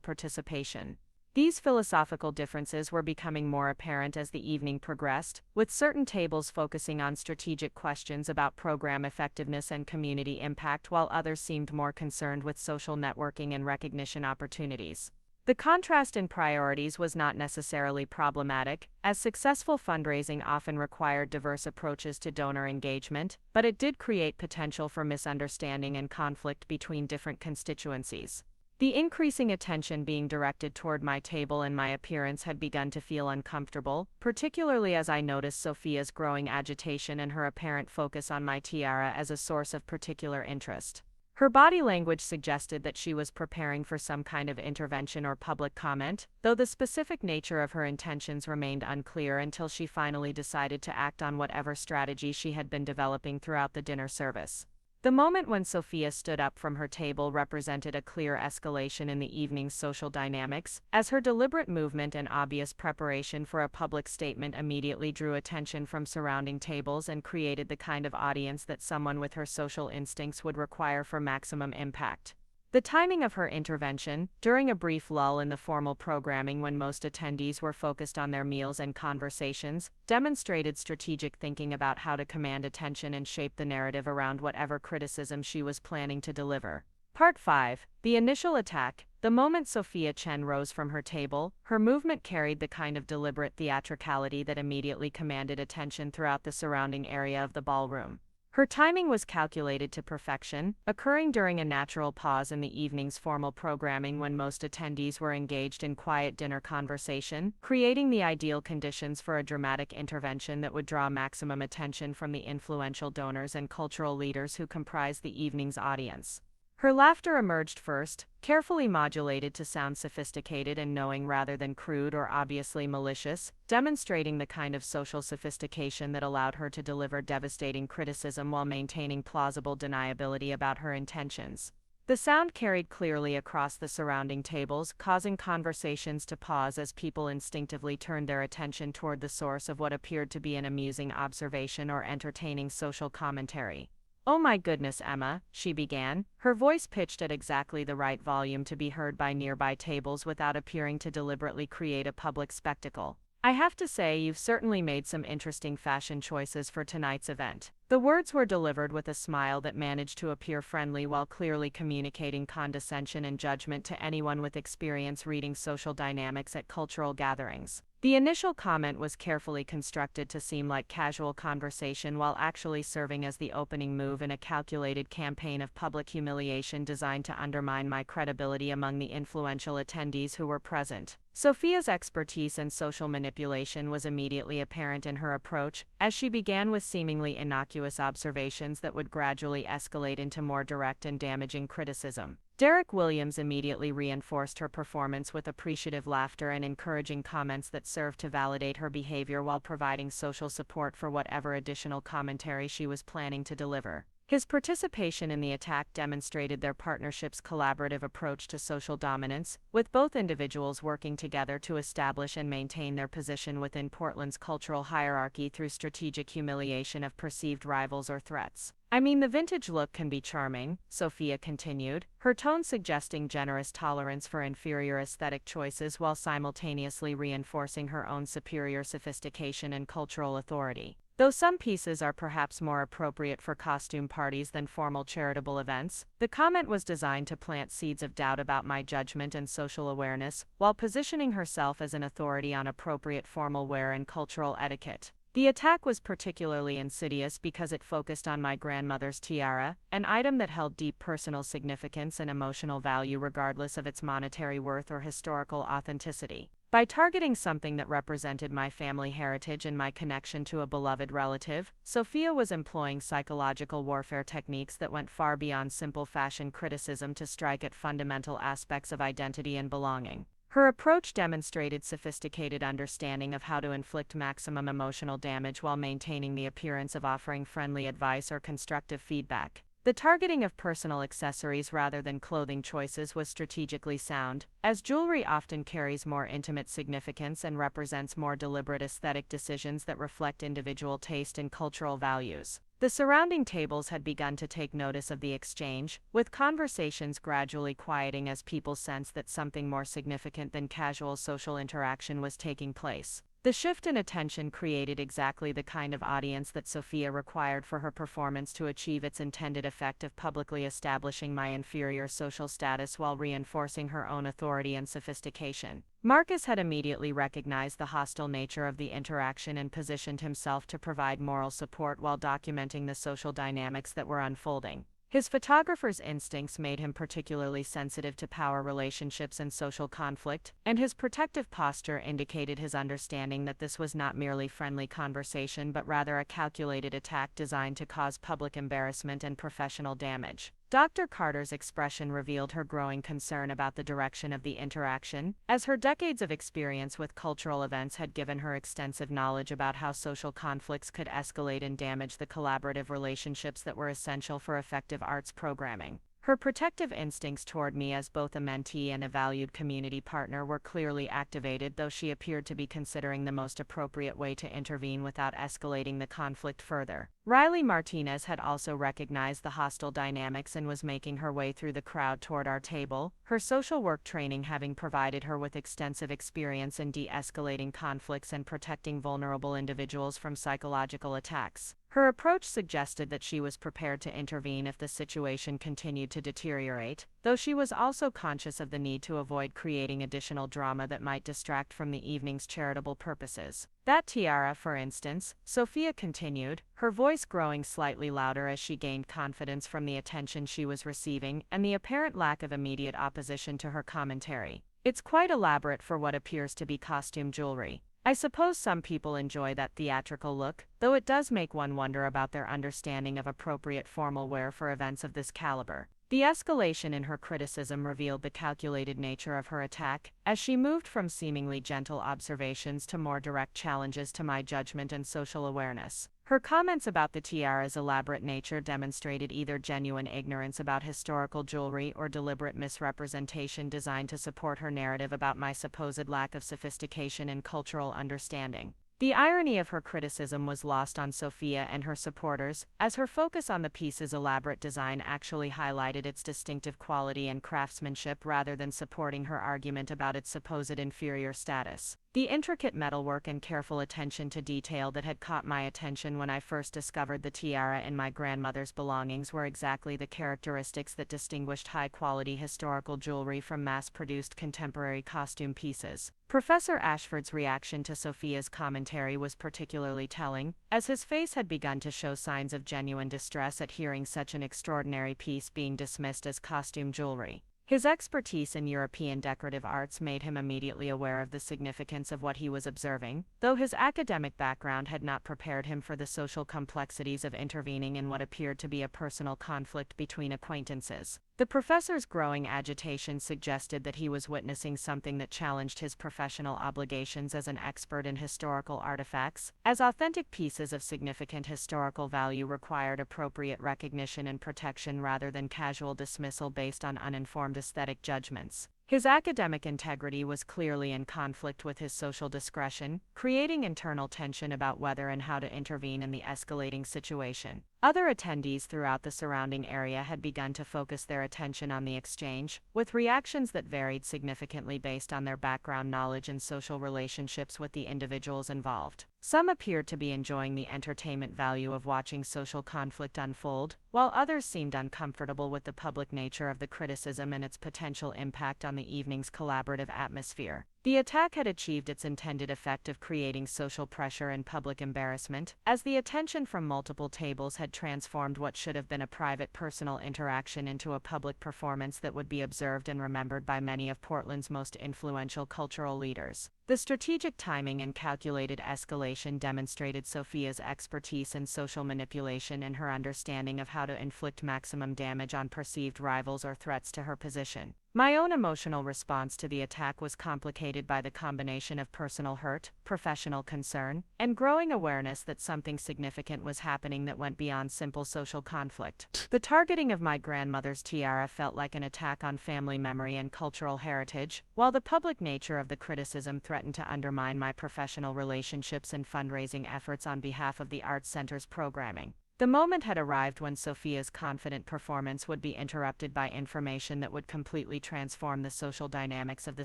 participation. These philosophical differences were becoming more apparent as the evening progressed, with certain tables focusing on strategic questions about program effectiveness and community impact, while others seemed more concerned with social networking and recognition opportunities. The contrast in priorities was not necessarily problematic, as successful fundraising often required diverse approaches to donor engagement, but it did create potential for misunderstanding and conflict between different constituencies. The increasing attention being directed toward my table and my appearance had begun to feel uncomfortable, particularly as I noticed Sophia's growing agitation and her apparent focus on my tiara as a source of particular interest. Her body language suggested that she was preparing for some kind of intervention or public comment, though the specific nature of her intentions remained unclear until she finally decided to act on whatever strategy she had been developing throughout the dinner service. The moment when Sophia stood up from her table represented a clear escalation in the evening's social dynamics, as her deliberate movement and obvious preparation for a public statement immediately drew attention from surrounding tables and created the kind of audience that someone with her social instincts would require for maximum impact. The timing of her intervention, during a brief lull in the formal programming when most attendees were focused on their meals and conversations, demonstrated strategic thinking about how to command attention and shape the narrative around whatever criticism she was planning to deliver. Part 5. The initial attack. The moment Sophia Chen rose from her table, her movement carried the kind of deliberate theatricality that immediately commanded attention throughout the surrounding area of the ballroom. Her timing was calculated to perfection, occurring during a natural pause in the evening's formal programming when most attendees were engaged in quiet dinner conversation, creating the ideal conditions for a dramatic intervention that would draw maximum attention from the influential donors and cultural leaders who comprised the evening's audience. Her laughter emerged first, carefully modulated to sound sophisticated and knowing rather than crude or obviously malicious, demonstrating the kind of social sophistication that allowed her to deliver devastating criticism while maintaining plausible deniability about her intentions. The sound carried clearly across the surrounding tables, causing conversations to pause as people instinctively turned their attention toward the source of what appeared to be an amusing observation or entertaining social commentary. "Oh my goodness, Emma," she began, her voice pitched at exactly the right volume to be heard by nearby tables without appearing to deliberately create a public spectacle. "I have to say you've certainly made some interesting fashion choices for tonight's event." The words were delivered with a smile that managed to appear friendly while clearly communicating condescension and judgment to anyone with experience reading social dynamics at cultural gatherings. The initial comment was carefully constructed to seem like casual conversation while actually serving as the opening move in a calculated campaign of public humiliation designed to undermine my credibility among the influential attendees who were present. Sophia's expertise in social manipulation was immediately apparent in her approach, as she began with seemingly innocuous observations that would gradually escalate into more direct and damaging criticism. Derek Williams immediately reinforced her performance with appreciative laughter and encouraging comments that served to validate her behavior while providing social support for whatever additional commentary she was planning to deliver. His participation in the attack demonstrated their partnership's collaborative approach to social dominance, with both individuals working together to establish and maintain their position within Portland's cultural hierarchy through strategic humiliation of perceived rivals or threats. "I mean, the vintage look can be charming," Sophia continued, her tone suggesting generous tolerance for inferior aesthetic choices while simultaneously reinforcing her own superior sophistication and cultural authority. Though some pieces are perhaps more appropriate for costume parties than formal charitable events, the comment was designed to plant seeds of doubt about my judgment and social awareness, while positioning herself as an authority on appropriate formal wear and cultural etiquette. The attack was particularly insidious because it focused on my grandmother's tiara, an item that held deep personal significance and emotional value regardless of its monetary worth or historical authenticity. By targeting something that represented my family heritage and my connection to a beloved relative, Sophia was employing psychological warfare techniques that went far beyond simple fashion criticism to strike at fundamental aspects of identity and belonging. Her approach demonstrated sophisticated understanding of how to inflict maximum emotional damage while maintaining the appearance of offering friendly advice or constructive feedback. The targeting of personal accessories rather than clothing choices was strategically sound, as jewelry often carries more intimate significance and represents more deliberate aesthetic decisions that reflect individual taste and cultural values. The surrounding tables had begun to take notice of the exchange, with conversations gradually quieting as people sensed that something more significant than casual social interaction was taking place. The shift in attention created exactly the kind of audience that Sophia required for her performance to achieve its intended effect of publicly establishing my inferior social status while reinforcing her own authority and sophistication. Marcus had immediately recognized the hostile nature of the interaction and positioned himself to provide moral support while documenting the social dynamics that were unfolding. His photographer's instincts made him particularly sensitive to power relationships and social conflict, and his protective posture indicated his understanding that this was not merely friendly conversation but rather a calculated attack designed to cause public embarrassment and professional damage. Dr. Carter's expression revealed her growing concern about the direction of the interaction, as her decades of experience with cultural events had given her extensive knowledge about how social conflicts could escalate and damage the collaborative relationships that were essential for effective arts programming. Her protective instincts toward me as both a mentee and a valued community partner were clearly activated, though she appeared to be considering the most appropriate way to intervene without escalating the conflict further. Riley Martinez had also recognized the hostile dynamics and was making her way through the crowd toward our table, her social work training having provided her with extensive experience in de-escalating conflicts and protecting vulnerable individuals from psychological attacks. Her approach suggested that she was prepared to intervene if the situation continued to deteriorate, though she was also conscious of the need to avoid creating additional drama that might distract from the evening's charitable purposes. That tiara, for instance, Sophia continued, her voice growing slightly louder as she gained confidence from the attention she was receiving and the apparent lack of immediate opposition to her commentary. It's quite elaborate for what appears to be costume jewelry. I suppose some people enjoy that theatrical look, though it does make one wonder about their understanding of appropriate formal wear for events of this caliber. The escalation in her criticism revealed the calculated nature of her attack, as she moved from seemingly gentle observations to more direct challenges to my judgment and social awareness. Her comments about the tiara's elaborate nature demonstrated either genuine ignorance about historical jewelry or deliberate misrepresentation designed to support her narrative about my supposed lack of sophistication and cultural understanding. The irony of her criticism was lost on Sophia and her supporters, as her focus on the piece's elaborate design actually highlighted its distinctive quality and craftsmanship rather than supporting her argument about its supposed inferior status. The intricate metalwork and careful attention to detail that had caught my attention when I first discovered the tiara in my grandmother's belongings were exactly the characteristics that distinguished high-quality historical jewelry from mass-produced contemporary costume pieces. Professor Ashford's reaction to Sophia's commentary was particularly telling, as his face had begun to show signs of genuine distress at hearing such an extraordinary piece being dismissed as costume jewelry. His expertise in European decorative arts made him immediately aware of the significance of what he was observing, though his academic background had not prepared him for the social complexities of intervening in what appeared to be a personal conflict between acquaintances. The professor's growing agitation suggested that he was witnessing something that challenged his professional obligations as an expert in historical artifacts, as authentic pieces of significant historical value required appropriate recognition and protection rather than casual dismissal based on uninformed aesthetic judgments. His academic integrity was clearly in conflict with his social discretion, creating internal tension about whether and how to intervene in the escalating situation. Other attendees throughout the surrounding area had begun to focus their attention on the exchange, with reactions that varied significantly based on their background knowledge and social relationships with the individuals involved. Some appeared to be enjoying the entertainment value of watching social conflict unfold, while others seemed uncomfortable with the public nature of the criticism and its potential impact on the evening's collaborative atmosphere. The attack had achieved its intended effect of creating social pressure and public embarrassment, as the attention from multiple tables had transformed what should have been a private personal interaction into a public performance that would be observed and remembered by many of Portland's most influential cultural leaders. The strategic timing and calculated escalation demonstrated Sophia's expertise in social manipulation and her understanding of how to inflict maximum damage on perceived rivals or threats to her position. My own emotional response to the attack was complicated by the combination of personal hurt, professional concern, and growing awareness that something significant was happening that went beyond simple social conflict. The targeting of my grandmother's tiara felt like an attack on family memory and cultural heritage, while the public nature of the criticism threatened to undermine my professional relationships and fundraising efforts on behalf of the Arts Center's programming. The moment had arrived when Sophia's confident performance would be interrupted by information that would completely transform the social dynamics of the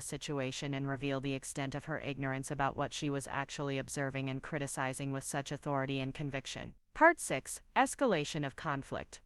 situation and reveal the extent of her ignorance about what she was actually observing and criticizing with such authority and conviction. Part 6: Escalation of Conflict.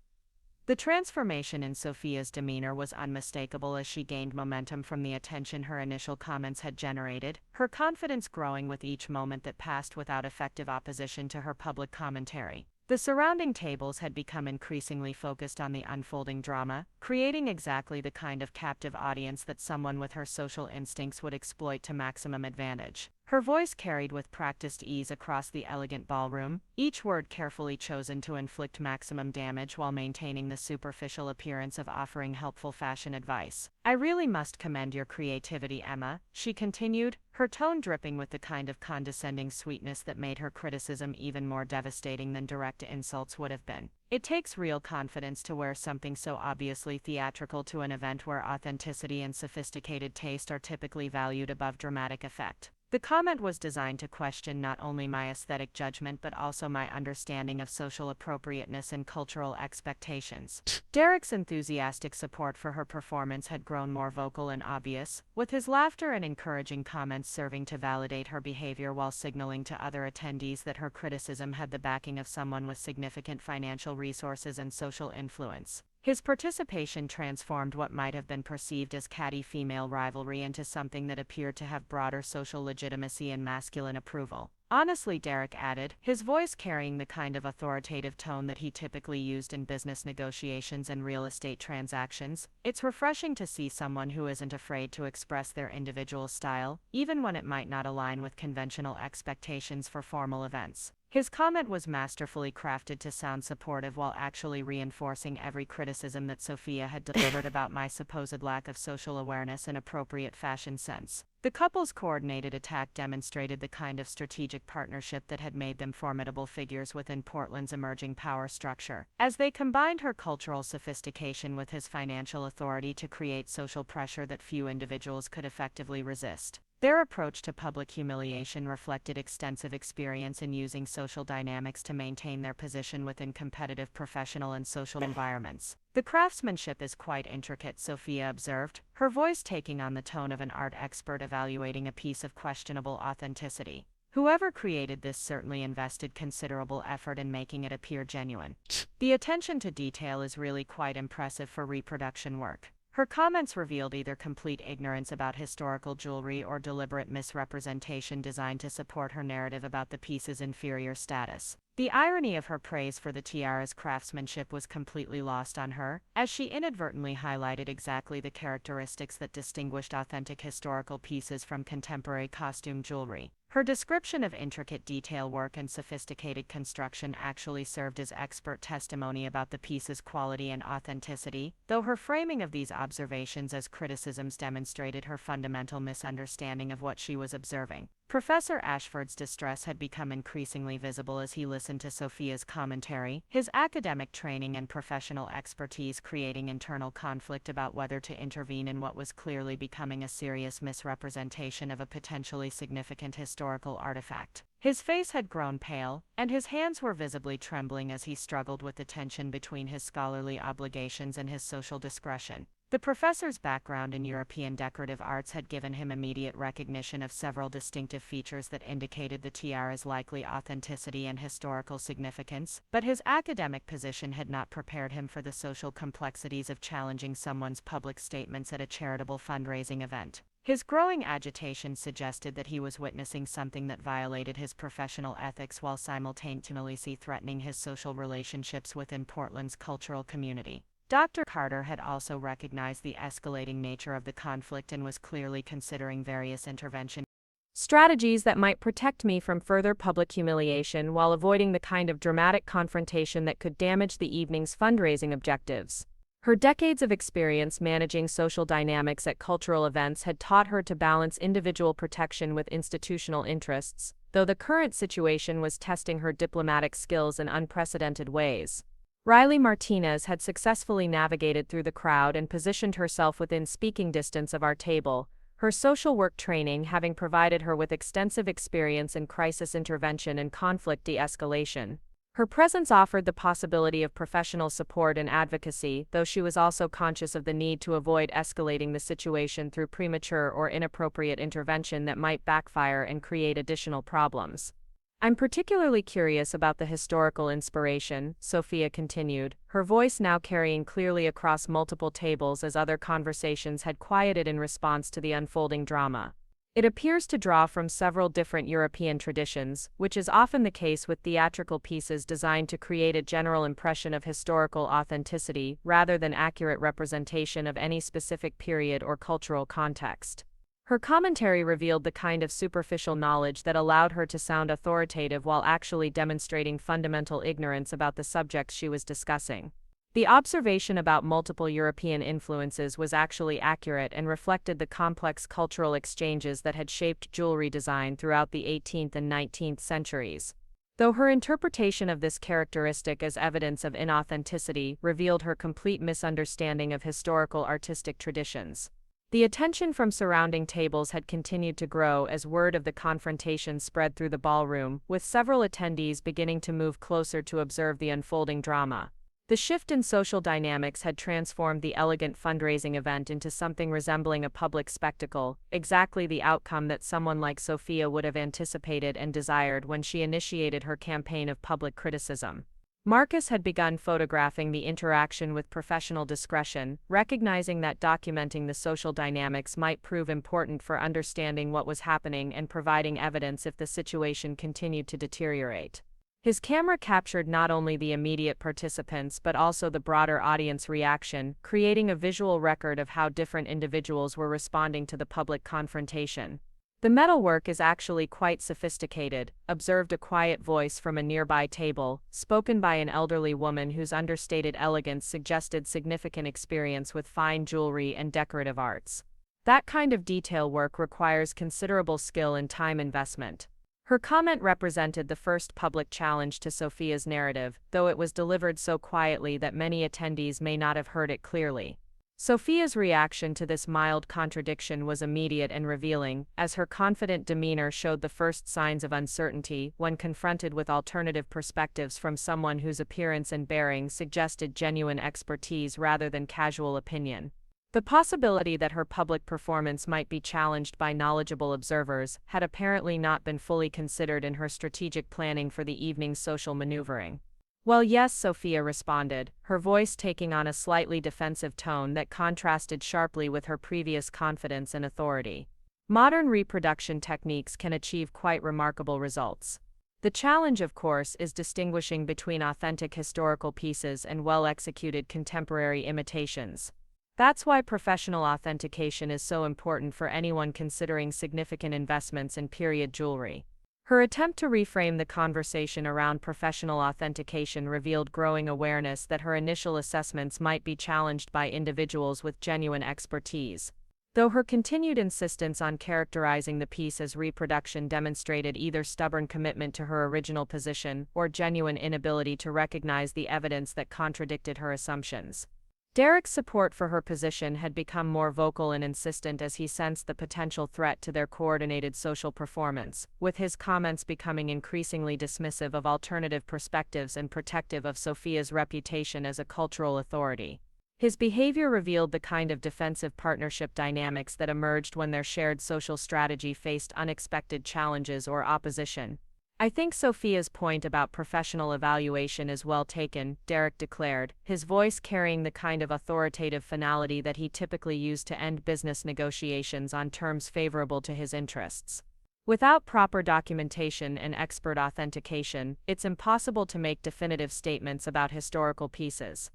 The transformation in Sophia's demeanor was unmistakable as she gained momentum from the attention her initial comments had generated, her confidence growing with each moment that passed without effective opposition to her public commentary. The surrounding tables had become increasingly focused on the unfolding drama, creating exactly the kind of captive audience that someone with her social instincts would exploit to maximum advantage. Her voice carried with practiced ease across the elegant ballroom, each word carefully chosen to inflict maximum damage while maintaining the superficial appearance of offering helpful fashion advice. "I really must commend your creativity, Emma," she continued, her tone dripping with the kind of condescending sweetness that made her criticism even more devastating than direct insults would have been. "It takes real confidence to wear something so obviously theatrical to an event where authenticity and sophisticated taste are typically valued above dramatic effect." The comment was designed to question not only my aesthetic judgment but also my understanding of social appropriateness and cultural expectations. Derek's enthusiastic support for her performance had grown more vocal and obvious, with his laughter and encouraging comments serving to validate her behavior while signaling to other attendees that her criticism had the backing of someone with significant financial resources and social influence. His participation transformed what might have been perceived as catty female rivalry into something that appeared to have broader social legitimacy and masculine approval. "Honestly," Derek added, his voice carrying the kind of authoritative tone that he typically used in business negotiations and real estate transactions, "it's refreshing to see someone who isn't afraid to express their individual style, even when it might not align with conventional expectations for formal events." His comment was masterfully crafted to sound supportive while actually reinforcing every criticism that Sophia had delivered about my supposed lack of social awareness and appropriate fashion sense. The couple's coordinated attack demonstrated the kind of strategic partnership that had made them formidable figures within Portland's emerging power structure, as they combined her cultural sophistication with his financial authority to create social pressure that few individuals could effectively resist. Their approach to public humiliation reflected extensive experience in using social dynamics to maintain their position within competitive professional and social environments. "The craftsmanship is quite intricate," Sophia observed, her voice taking on the tone of an art expert evaluating a piece of questionable authenticity. "Whoever created this certainly invested considerable effort in making it appear genuine. The attention to detail is really quite impressive for reproduction work." Her comments revealed either complete ignorance about historical jewelry or deliberate misrepresentation designed to support her narrative about the piece's inferior status. The irony of her praise for the tiara's craftsmanship was completely lost on her, as she inadvertently highlighted exactly the characteristics that distinguished authentic historical pieces from contemporary costume jewelry. Her description of intricate detail work and sophisticated construction actually served as expert testimony about the piece's quality and authenticity, though her framing of these observations as criticisms demonstrated her fundamental misunderstanding of what she was observing. Professor Ashford's distress had become increasingly visible as he listened to Sophia's commentary, his academic training and professional expertise creating internal conflict about whether to intervene in what was clearly becoming a serious misrepresentation of a potentially significant historical artifact. His face had grown pale, and his hands were visibly trembling as he struggled with the tension between his scholarly obligations and his social discretion. The professor's background in European decorative arts had given him immediate recognition of several distinctive features that indicated the tiara's likely authenticity and historical significance, but his academic position had not prepared him for the social complexities of challenging someone's public statements at a charitable fundraising event. His growing agitation suggested that he was witnessing something that violated his professional ethics while simultaneously threatening his social relationships within Portland's cultural community. Dr. Carter had also recognized the escalating nature of the conflict and was clearly considering various intervention strategies that might protect me from further public humiliation while avoiding the kind of dramatic confrontation that could damage the evening's fundraising objectives. Her decades of experience managing social dynamics at cultural events had taught her to balance individual protection with institutional interests, though the current situation was testing her diplomatic skills in unprecedented ways. Riley Martinez had successfully navigated through the crowd and positioned herself within speaking distance of our table, her social work training having provided her with extensive experience in crisis intervention and conflict de-escalation. Her presence offered the possibility of professional support and advocacy, though she was also conscious of the need to avoid escalating the situation through premature or inappropriate intervention that might backfire and create additional problems. I'm particularly curious about the historical inspiration, Sophia continued, her voice now carrying clearly across multiple tables as other conversations had quieted in response to the unfolding drama. It appears to draw from several different European traditions, which is often the case with theatrical pieces designed to create a general impression of historical authenticity rather than accurate representation of any specific period or cultural context. Her commentary revealed the kind of superficial knowledge that allowed her to sound authoritative while actually demonstrating fundamental ignorance about the subjects she was discussing. The observation about multiple European influences was actually accurate and reflected the complex cultural exchanges that had shaped jewelry design throughout the 18th and 19th centuries. Though her interpretation of this characteristic as evidence of inauthenticity revealed her complete misunderstanding of historical artistic traditions. The attention from surrounding tables had continued to grow as word of the confrontation spread through the ballroom, with several attendees beginning to move closer to observe the unfolding drama. The shift in social dynamics had transformed the elegant fundraising event into something resembling a public spectacle, exactly the outcome that someone like Sophia would have anticipated and desired when she initiated her campaign of public criticism. Marcus had begun photographing the interaction with professional discretion, recognizing that documenting the social dynamics might prove important for understanding what was happening and providing evidence if the situation continued to deteriorate. His camera captured not only the immediate participants but also the broader audience reaction, creating a visual record of how different individuals were responding to the public confrontation. The metalwork is actually quite sophisticated, observed a quiet voice from a nearby table, spoken by an elderly woman whose understated elegance suggested significant experience with fine jewelry and decorative arts. That kind of detail work requires considerable skill and time investment. Her comment represented the first public challenge to Sophia's narrative, though it was delivered so quietly that many attendees may not have heard it clearly. Sophia's reaction to this mild contradiction was immediate and revealing, as her confident demeanor showed the first signs of uncertainty when confronted with alternative perspectives from someone whose appearance and bearing suggested genuine expertise rather than casual opinion. The possibility that her public performance might be challenged by knowledgeable observers had apparently not been fully considered in her strategic planning for the evening's social maneuvering. "Well, yes," Sophia responded, her voice taking on a slightly defensive tone that contrasted sharply with her previous confidence and authority. Modern reproduction techniques can achieve quite remarkable results. The challenge, of course, is distinguishing between authentic historical pieces and well-executed contemporary imitations. That's why professional authentication is so important for anyone considering significant investments in period jewelry. Her attempt to reframe the conversation around professional authentication revealed growing awareness that her initial assessments might be challenged by individuals with genuine expertise. Though her continued insistence on characterizing the piece as reproduction demonstrated either stubborn commitment to her original position or genuine inability to recognize the evidence that contradicted her assumptions. Derek's support for her position had become more vocal and insistent as he sensed the potential threat to their coordinated social performance, with his comments becoming increasingly dismissive of alternative perspectives and protective of Sophia's reputation as a cultural authority. His behavior revealed the kind of defensive partnership dynamics that emerged when their shared social strategy faced unexpected challenges or opposition. "I think Sophia's point about professional evaluation is well taken," Derek declared, his voice carrying the kind of authoritative finality that he typically used to end business negotiations on terms favorable to his interests. "Without proper documentation and expert authentication, it's impossible to make definitive statements about historical pieces.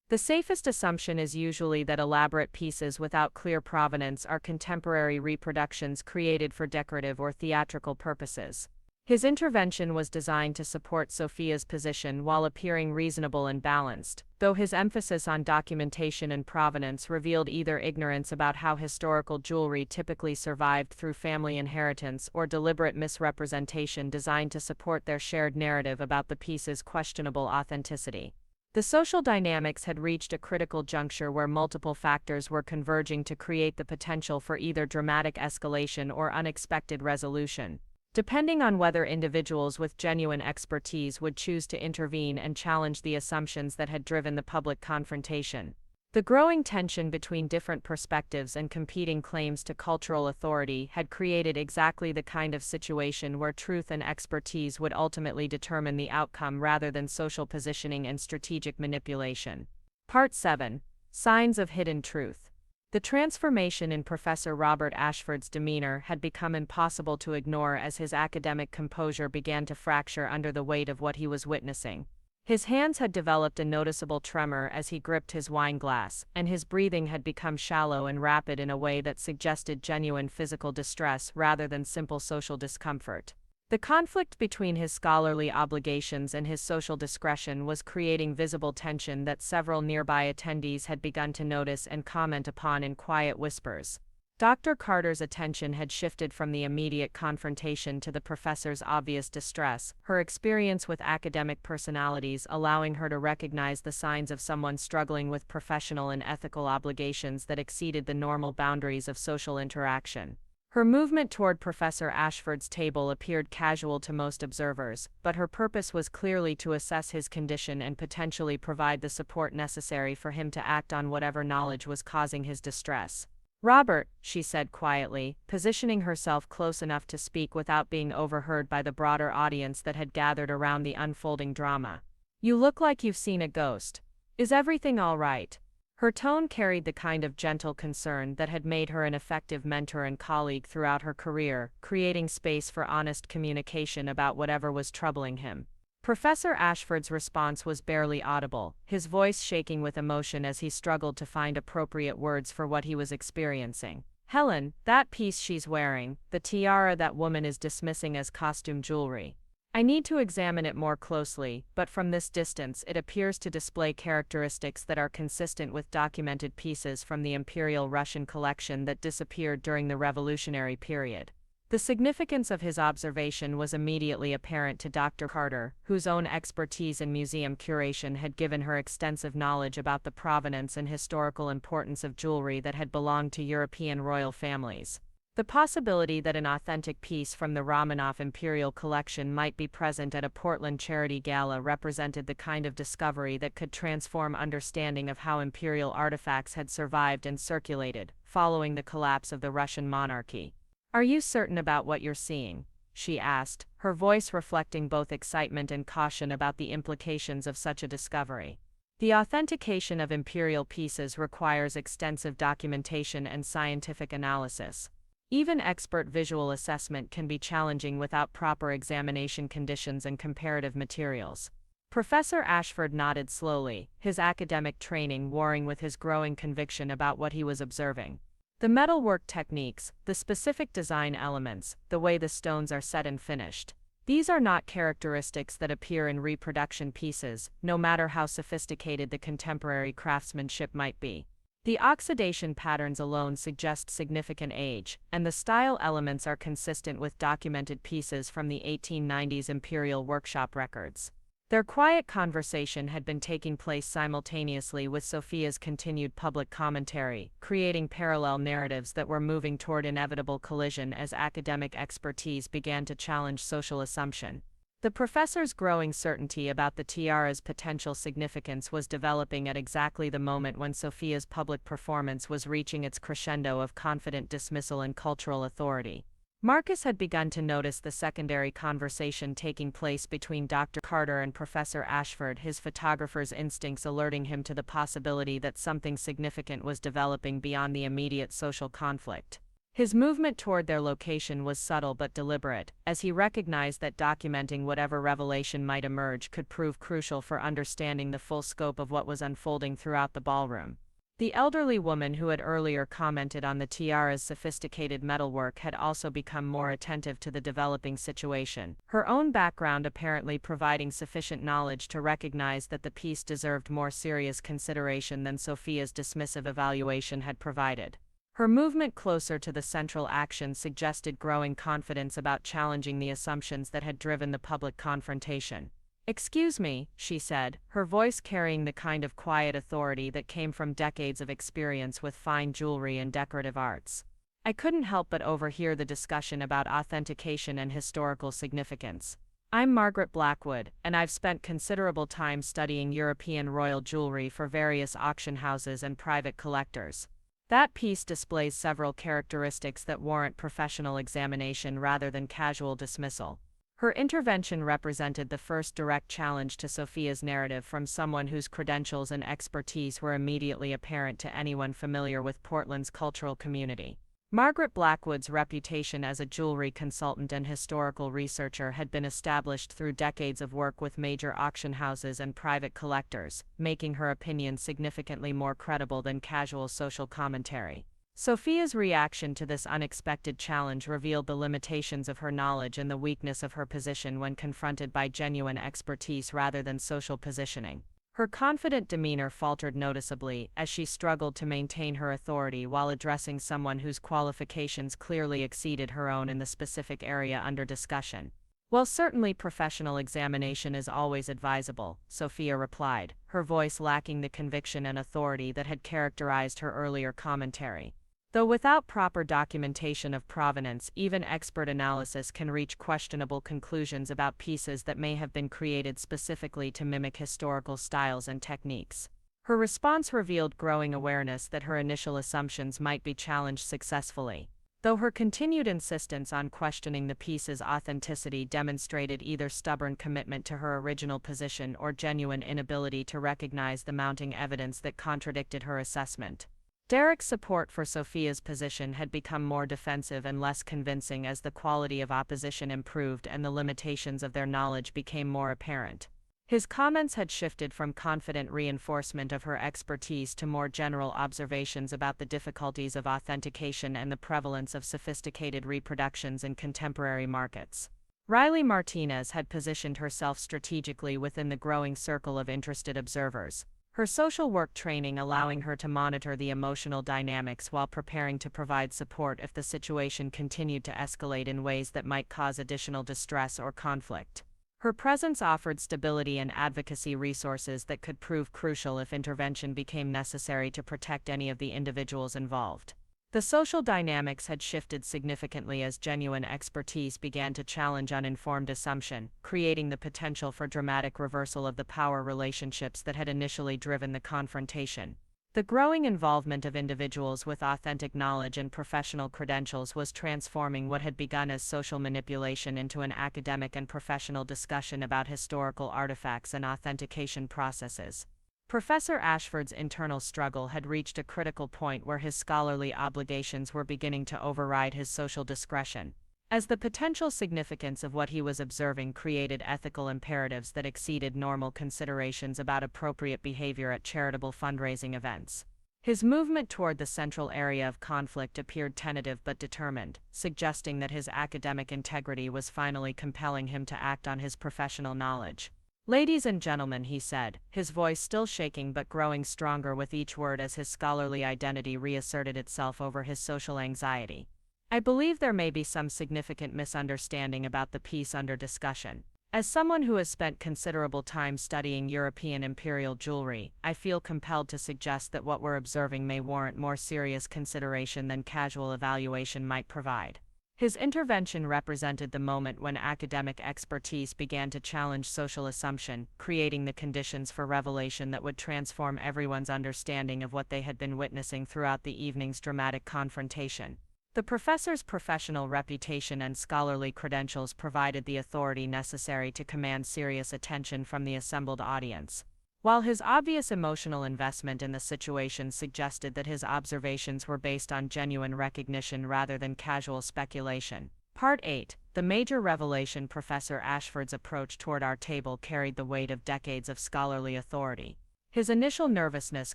The safest assumption is usually that elaborate pieces without clear provenance are contemporary reproductions created for decorative or theatrical purposes." His intervention was designed to support Sophia's position while appearing reasonable and balanced, though his emphasis on documentation and provenance revealed either ignorance about how historical jewelry typically survived through family inheritance or deliberate misrepresentation designed to support their shared narrative about the piece's questionable authenticity. The social dynamics had reached a critical juncture where multiple factors were converging to create the potential for either dramatic escalation or unexpected resolution, depending on whether individuals with genuine expertise would choose to intervene and challenge the assumptions that had driven the public confrontation. The growing tension between different perspectives and competing claims to cultural authority had created exactly the kind of situation where truth and expertise would ultimately determine the outcome rather than social positioning and strategic manipulation. Part 7. Signs of Hidden Truth. The transformation in Professor Robert Ashford's demeanor had become impossible to ignore as his academic composure began to fracture under the weight of what he was witnessing. His hands had developed a noticeable tremor as he gripped his wine glass, and his breathing had become shallow and rapid in a way that suggested genuine physical distress rather than simple social discomfort. The conflict between his scholarly obligations and his social discretion was creating visible tension that several nearby attendees had begun to notice and comment upon in quiet whispers. Dr. Carter's attention had shifted from the immediate confrontation to the professor's obvious distress, her experience with academic personalities allowing her to recognize the signs of someone struggling with professional and ethical obligations that exceeded the normal boundaries of social interaction. Her movement toward Professor Ashford's table appeared casual to most observers, but her purpose was clearly to assess his condition and potentially provide the support necessary for him to act on whatever knowledge was causing his distress. "Robert," she said quietly, positioning herself close enough to speak without being overheard by the broader audience that had gathered around the unfolding drama. "You look like you've seen a ghost. Is everything all right?" Her tone carried the kind of gentle concern that had made her an effective mentor and colleague throughout her career, creating space for honest communication about whatever was troubling him. Professor Ashford's response was barely audible, his voice shaking with emotion as he struggled to find appropriate words for what he was experiencing. "Helen, that piece she's wearing, the tiara that woman is dismissing as costume jewelry. I need to examine it more closely, but from this distance it appears to display characteristics that are consistent with documented pieces from the Imperial Russian collection that disappeared during the Revolutionary period." The significance of his observation was immediately apparent to Dr. Carter, whose own expertise in museum curation had given her extensive knowledge about the provenance and historical importance of jewelry that had belonged to European royal families. The possibility that an authentic piece from the Romanov Imperial collection might be present at a Portland charity gala represented the kind of discovery that could transform understanding of how imperial artifacts had survived and circulated, following the collapse of the Russian monarchy. "Are you certain about what you're seeing?" she asked, her voice reflecting both excitement and caution about the implications of such a discovery. The authentication of imperial pieces requires extensive documentation and scientific analysis. Even expert visual assessment can be challenging without proper examination conditions and comparative materials. Professor Ashford nodded slowly, his academic training warring with his growing conviction about what he was observing. The metalwork techniques, the specific design elements, the way the stones are set and finished. These are not characteristics that appear in reproduction pieces, no matter how sophisticated the contemporary craftsmanship might be. The oxidation patterns alone suggest significant age, and the style elements are consistent with documented pieces from the 1890s Imperial Workshop records. Their quiet conversation had been taking place simultaneously with Sophia's continued public commentary, creating parallel narratives that were moving toward inevitable collision as academic expertise began to challenge social assumption. The professor's growing certainty about the tiara's potential significance was developing at exactly the moment when Sophia's public performance was reaching its crescendo of confident dismissal and cultural authority. Marcus had begun to notice the secondary conversation taking place between Dr. Carter and Professor Ashford, his photographer's instincts alerting him to the possibility that something significant was developing beyond the immediate social conflict. His movement toward their location was subtle but deliberate, as he recognized that documenting whatever revelation might emerge could prove crucial for understanding the full scope of what was unfolding throughout the ballroom. The elderly woman who had earlier commented on the tiara's sophisticated metalwork had also become more attentive to the developing situation, her own background apparently providing sufficient knowledge to recognize that the piece deserved more serious consideration than Sophia's dismissive evaluation had provided. Her movement closer to the central action suggested growing confidence about challenging the assumptions that had driven the public confrontation. "Excuse me," she said, her voice carrying the kind of quiet authority that came from decades of experience with fine jewelry and decorative arts. "I couldn't help but overhear the discussion about authentication and historical significance. I'm Margaret Blackwood, and I've spent considerable time studying European royal jewelry for various auction houses and private collectors. That piece displays several characteristics that warrant professional examination rather than casual dismissal." Her intervention represented the first direct challenge to Sophia's narrative from someone whose credentials and expertise were immediately apparent to anyone familiar with Portland's cultural community. Margaret Blackwood's reputation as a jewelry consultant and historical researcher had been established through decades of work with major auction houses and private collectors, making her opinion significantly more credible than casual social commentary. Sophia's reaction to this unexpected challenge revealed the limitations of her knowledge and the weakness of her position when confronted by genuine expertise rather than social positioning. Her confident demeanor faltered noticeably as she struggled to maintain her authority while addressing someone whose qualifications clearly exceeded her own in the specific area under discussion. "Well, certainly professional examination is always advisable," Sophia replied, her voice lacking the conviction and authority that had characterized her earlier commentary. "Though without proper documentation of provenance, even expert analysis can reach questionable conclusions about pieces that may have been created specifically to mimic historical styles and techniques." Her response revealed growing awareness that her initial assumptions might be challenged successfully. Though her continued insistence on questioning the piece's authenticity demonstrated either stubborn commitment to her original position or genuine inability to recognize the mounting evidence that contradicted her assessment. Derek's support for Sophia's position had become more defensive and less convincing as the quality of opposition improved and the limitations of their knowledge became more apparent. His comments had shifted from confident reinforcement of her expertise to more general observations about the difficulties of authentication and the prevalence of sophisticated reproductions in contemporary markets. Riley Martinez had positioned herself strategically within the growing circle of interested observers, her social work training allowing her to monitor the emotional dynamics while preparing to provide support if the situation continued to escalate in ways that might cause additional distress or conflict. Her presence offered stability and advocacy resources that could prove crucial if intervention became necessary to protect any of the individuals involved. The social dynamics had shifted significantly as genuine expertise began to challenge uninformed assumption, creating the potential for dramatic reversal of the power relationships that had initially driven the confrontation. The growing involvement of individuals with authentic knowledge and professional credentials was transforming what had begun as social manipulation into an academic and professional discussion about historical artifacts and authentication processes. Professor Ashford's internal struggle had reached a critical point where his scholarly obligations were beginning to override his social discretion, as the potential significance of what he was observing created ethical imperatives that exceeded normal considerations about appropriate behavior at charitable fundraising events. His movement toward the central area of conflict appeared tentative but determined, suggesting that his academic integrity was finally compelling him to act on his professional knowledge. "Ladies and gentlemen," he said, his voice still shaking but growing stronger with each word as his scholarly identity reasserted itself over his social anxiety. "I believe there may be some significant misunderstanding about the piece under discussion. As someone who has spent considerable time studying European imperial jewelry, I feel compelled to suggest that what we're observing may warrant more serious consideration than casual evaluation might provide." His intervention represented the moment when academic expertise began to challenge social assumption, creating the conditions for revelation that would transform everyone's understanding of what they had been witnessing throughout the evening's dramatic confrontation. The professor's professional reputation and scholarly credentials provided the authority necessary to command serious attention from the assembled audience. While his obvious emotional investment in the situation suggested that his observations were based on genuine recognition rather than casual speculation. Part 8. The major revelation. Professor Ashford's approach toward our table carried the weight of decades of scholarly authority. His initial nervousness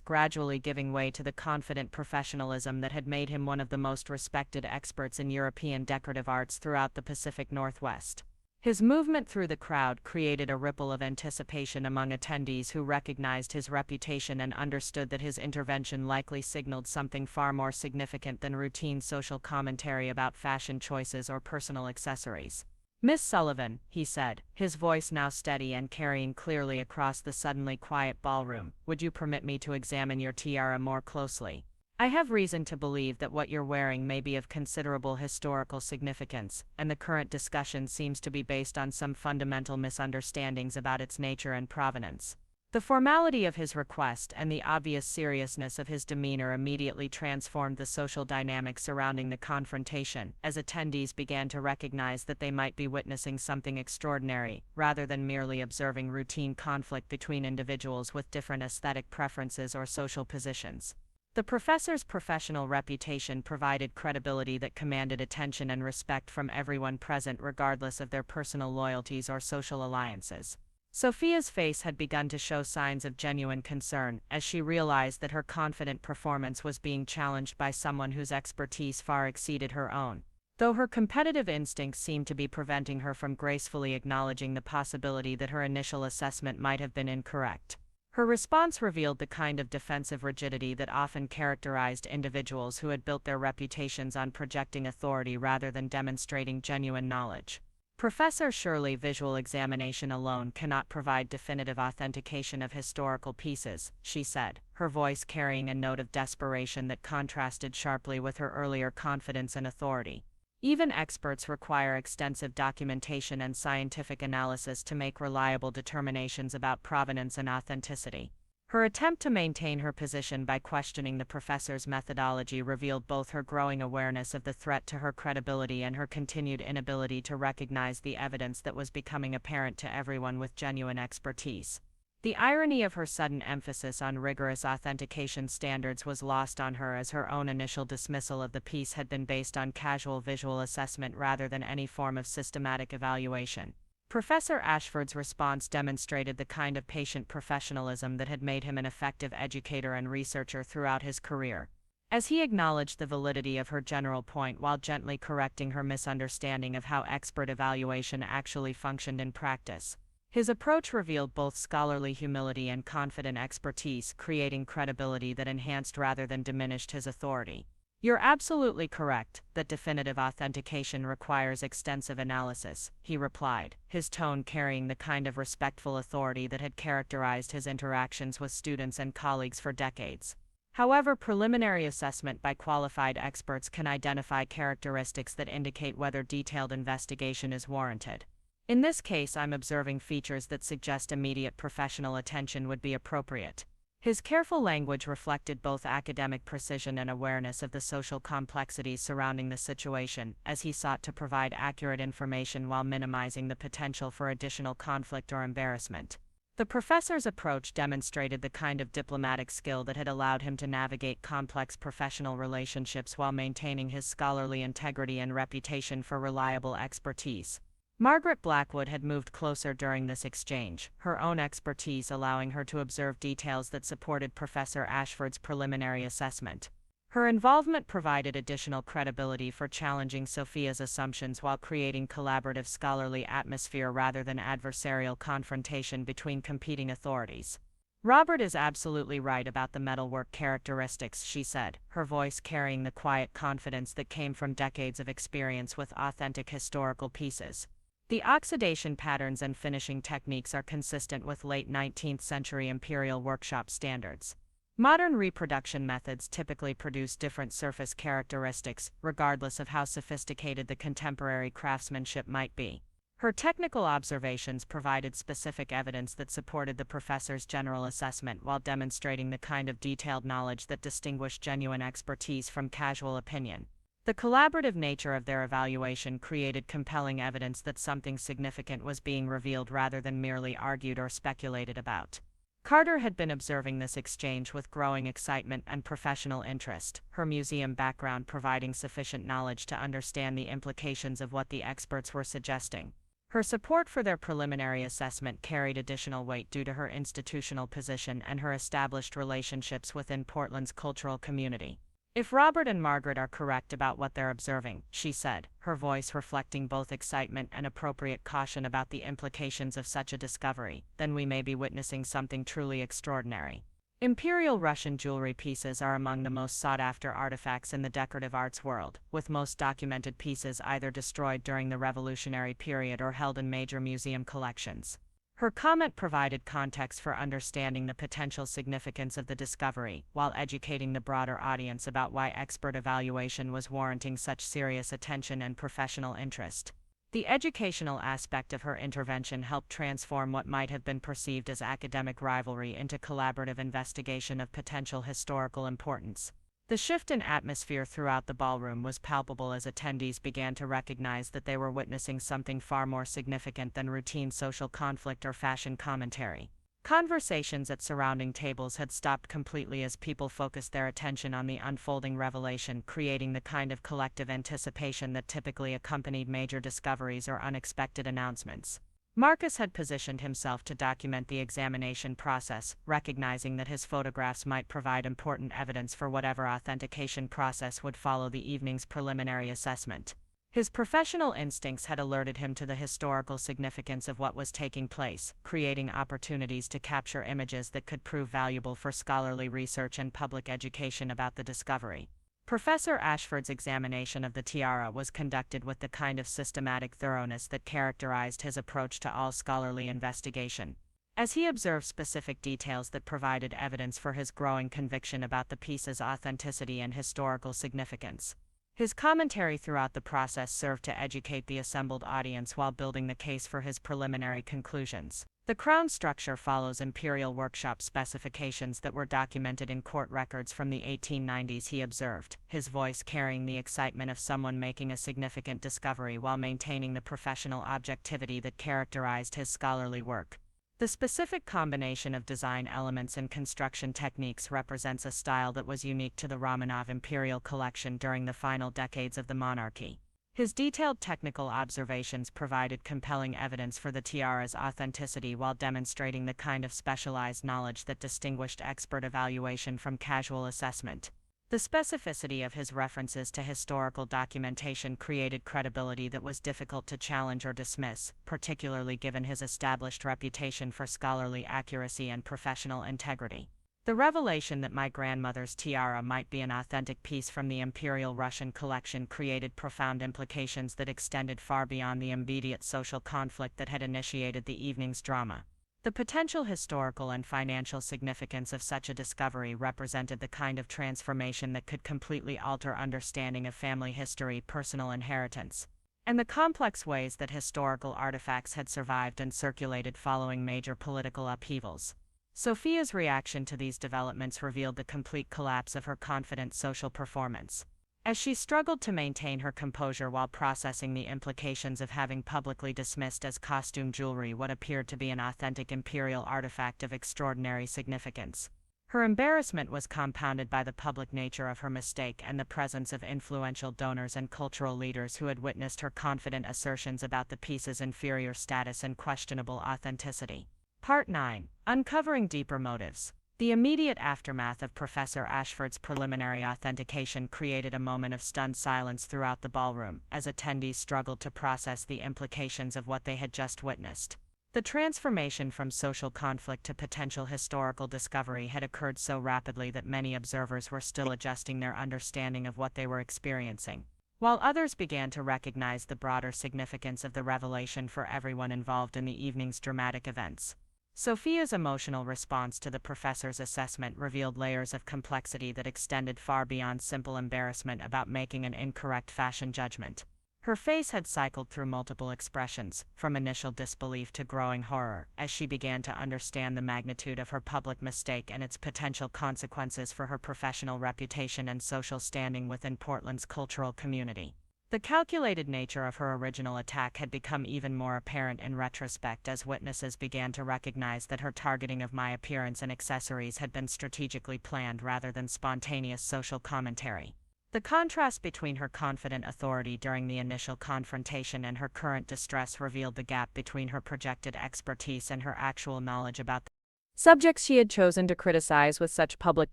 gradually giving way to the confident professionalism that had made him one of the most respected experts in European decorative arts throughout the Pacific Northwest. His movement through the crowd created a ripple of anticipation among attendees who recognized his reputation and understood that his intervention likely signaled something far more significant than routine social commentary about fashion choices or personal accessories. "Miss Sullivan," he said, his voice now steady and carrying clearly across the suddenly quiet ballroom, "would you permit me to examine your tiara more closely? I have reason to believe that what you're wearing may be of considerable historical significance, and the current discussion seems to be based on some fundamental misunderstandings about its nature and provenance." The formality of his request and the obvious seriousness of his demeanor immediately transformed the social dynamic surrounding the confrontation, as attendees began to recognize that they might be witnessing something extraordinary, rather than merely observing routine conflict between individuals with different aesthetic preferences or social positions. The professor's professional reputation provided credibility that commanded attention and respect from everyone present regardless of their personal loyalties or social alliances. Sophia's face had begun to show signs of genuine concern, as she realized that her confident performance was being challenged by someone whose expertise far exceeded her own. Though her competitive instincts seemed to be preventing her from gracefully acknowledging the possibility that her initial assessment might have been incorrect. Her response revealed the kind of defensive rigidity that often characterized individuals who had built their reputations on projecting authority rather than demonstrating genuine knowledge. "Professor, surely visual examination alone cannot provide definitive authentication of historical pieces," she said, her voice carrying a note of desperation that contrasted sharply with her earlier confidence and authority. "Even experts require extensive documentation and scientific analysis to make reliable determinations about provenance and authenticity." Her attempt to maintain her position by questioning the professor's methodology revealed both her growing awareness of the threat to her credibility and her continued inability to recognize the evidence that was becoming apparent to everyone with genuine expertise. The irony of her sudden emphasis on rigorous authentication standards was lost on her, as her own initial dismissal of the piece had been based on casual visual assessment rather than any form of systematic evaluation. Professor Ashford's response demonstrated the kind of patient professionalism that had made him an effective educator and researcher throughout his career. As he acknowledged the validity of her general point while gently correcting her misunderstanding of how expert evaluation actually functioned in practice, his approach revealed both scholarly humility and confident expertise, creating credibility that enhanced rather than diminished his authority. "You're absolutely correct that definitive authentication requires extensive analysis," he replied, his tone carrying the kind of respectful authority that had characterized his interactions with students and colleagues for decades. "However, preliminary assessment by qualified experts can identify characteristics that indicate whether detailed investigation is warranted. In this case, I'm observing features that suggest immediate professional attention would be appropriate." His careful language reflected both academic precision and awareness of the social complexities surrounding the situation, as he sought to provide accurate information while minimizing the potential for additional conflict or embarrassment. The professor's approach demonstrated the kind of diplomatic skill that had allowed him to navigate complex professional relationships while maintaining his scholarly integrity and reputation for reliable expertise. Margaret Blackwood had moved closer during this exchange, her own expertise allowing her to observe details that supported Professor Ashford's preliminary assessment. Her involvement provided additional credibility for challenging Sophia's assumptions while creating collaborative scholarly atmosphere rather than adversarial confrontation between competing authorities. "Robert is absolutely right about the metalwork characteristics," she said, her voice carrying the quiet confidence that came from decades of experience with authentic historical pieces. "The oxidation patterns and finishing techniques are consistent with late 19th century imperial workshop standards. Modern reproduction methods typically produce different surface characteristics, regardless of how sophisticated the contemporary craftsmanship might be. Her technical observations provided specific evidence that supported the professor's general assessment while demonstrating the kind of detailed knowledge that distinguished genuine expertise from casual opinion. The collaborative nature of their evaluation created compelling evidence that something significant was being revealed rather than merely argued or speculated about. Carter had been observing this exchange with growing excitement and professional interest, her museum background providing sufficient knowledge to understand the implications of what the experts were suggesting. Her support for their preliminary assessment carried additional weight due to her institutional position and her established relationships within Portland's cultural community. "If Robert and Margaret are correct about what they're observing," she said, her voice reflecting both excitement and appropriate caution about the implications of such a discovery, "then we may be witnessing something truly extraordinary." Imperial Russian jewelry pieces are among the most sought-after artifacts in the decorative arts world, with most documented pieces either destroyed during the Revolutionary period or held in major museum collections. Her comment provided context for understanding the potential significance of the discovery, while educating the broader audience about why expert evaluation was warranting such serious attention and professional interest. The educational aspect of her intervention helped transform what might have been perceived as academic rivalry into collaborative investigation of potential historical importance. The shift in atmosphere throughout the ballroom was palpable as attendees began to recognize that they were witnessing something far more significant than routine social conflict or fashion commentary. Conversations at surrounding tables had stopped completely as people focused their attention on the unfolding revelation, creating the kind of collective anticipation that typically accompanied major discoveries or unexpected announcements. Marcus had positioned himself to document the examination process, recognizing that his photographs might provide important evidence for whatever authentication process would follow the evening's preliminary assessment. His professional instincts had alerted him to the historical significance of what was taking place, creating opportunities to capture images that could prove valuable for scholarly research and public education about the discovery. Professor Ashford's examination of the tiara was conducted with the kind of systematic thoroughness that characterized his approach to all scholarly investigation. As he observed specific details that provided evidence for his growing conviction about the piece's authenticity and historical significance. His commentary throughout the process served to educate the assembled audience while building the case for his preliminary conclusions. The crown structure follows imperial workshop specifications that were documented in court records from the 1890s, he observed, his voice carrying the excitement of someone making a significant discovery while maintaining the professional objectivity that characterized his scholarly work. The specific combination of design elements and construction techniques represents a style that was unique to the Romanov imperial collection during the final decades of the monarchy. His detailed technical observations provided compelling evidence for the tiara's authenticity while demonstrating the kind of specialized knowledge that distinguished expert evaluation from casual assessment. The specificity of his references to historical documentation created credibility that was difficult to challenge or dismiss, particularly given his established reputation for scholarly accuracy and professional integrity. The revelation that my grandmother's tiara might be an authentic piece from the Imperial Russian collection created profound implications that extended far beyond the immediate social conflict that had initiated the evening's drama. The potential historical and financial significance of such a discovery represented the kind of transformation that could completely alter understanding of family history, personal inheritance, and the complex ways that historical artifacts had survived and circulated following major political upheavals. Sophia's reaction to these developments revealed the complete collapse of her confident social performance. As she struggled to maintain her composure while processing the implications of having publicly dismissed as costume jewelry what appeared to be an authentic imperial artifact of extraordinary significance. Her embarrassment was compounded by the public nature of her mistake and the presence of influential donors and cultural leaders who had witnessed her confident assertions about the piece's inferior status and questionable authenticity. Part 9. Uncovering Deeper Motives. The immediate aftermath of Professor Ashford's preliminary authentication created a moment of stunned silence throughout the ballroom, as attendees struggled to process the implications of what they had just witnessed. The transformation from social conflict to potential historical discovery had occurred so rapidly that many observers were still adjusting their understanding of what they were experiencing, while others began to recognize the broader significance of the revelation for everyone involved in the evening's dramatic events. Sophia's emotional response to the professor's assessment revealed layers of complexity that extended far beyond simple embarrassment about making an incorrect fashion judgment. Her face had cycled through multiple expressions, from initial disbelief to growing horror, as she began to understand the magnitude of her public mistake and its potential consequences for her professional reputation and social standing within Portland's cultural community. The calculated nature of her original attack had become even more apparent in retrospect as witnesses began to recognize that her targeting of my appearance and accessories had been strategically planned rather than spontaneous social commentary. The contrast between her confident authority during the initial confrontation and her current distress revealed the gap between her projected expertise and her actual knowledge about the subjects she had chosen to criticize with such public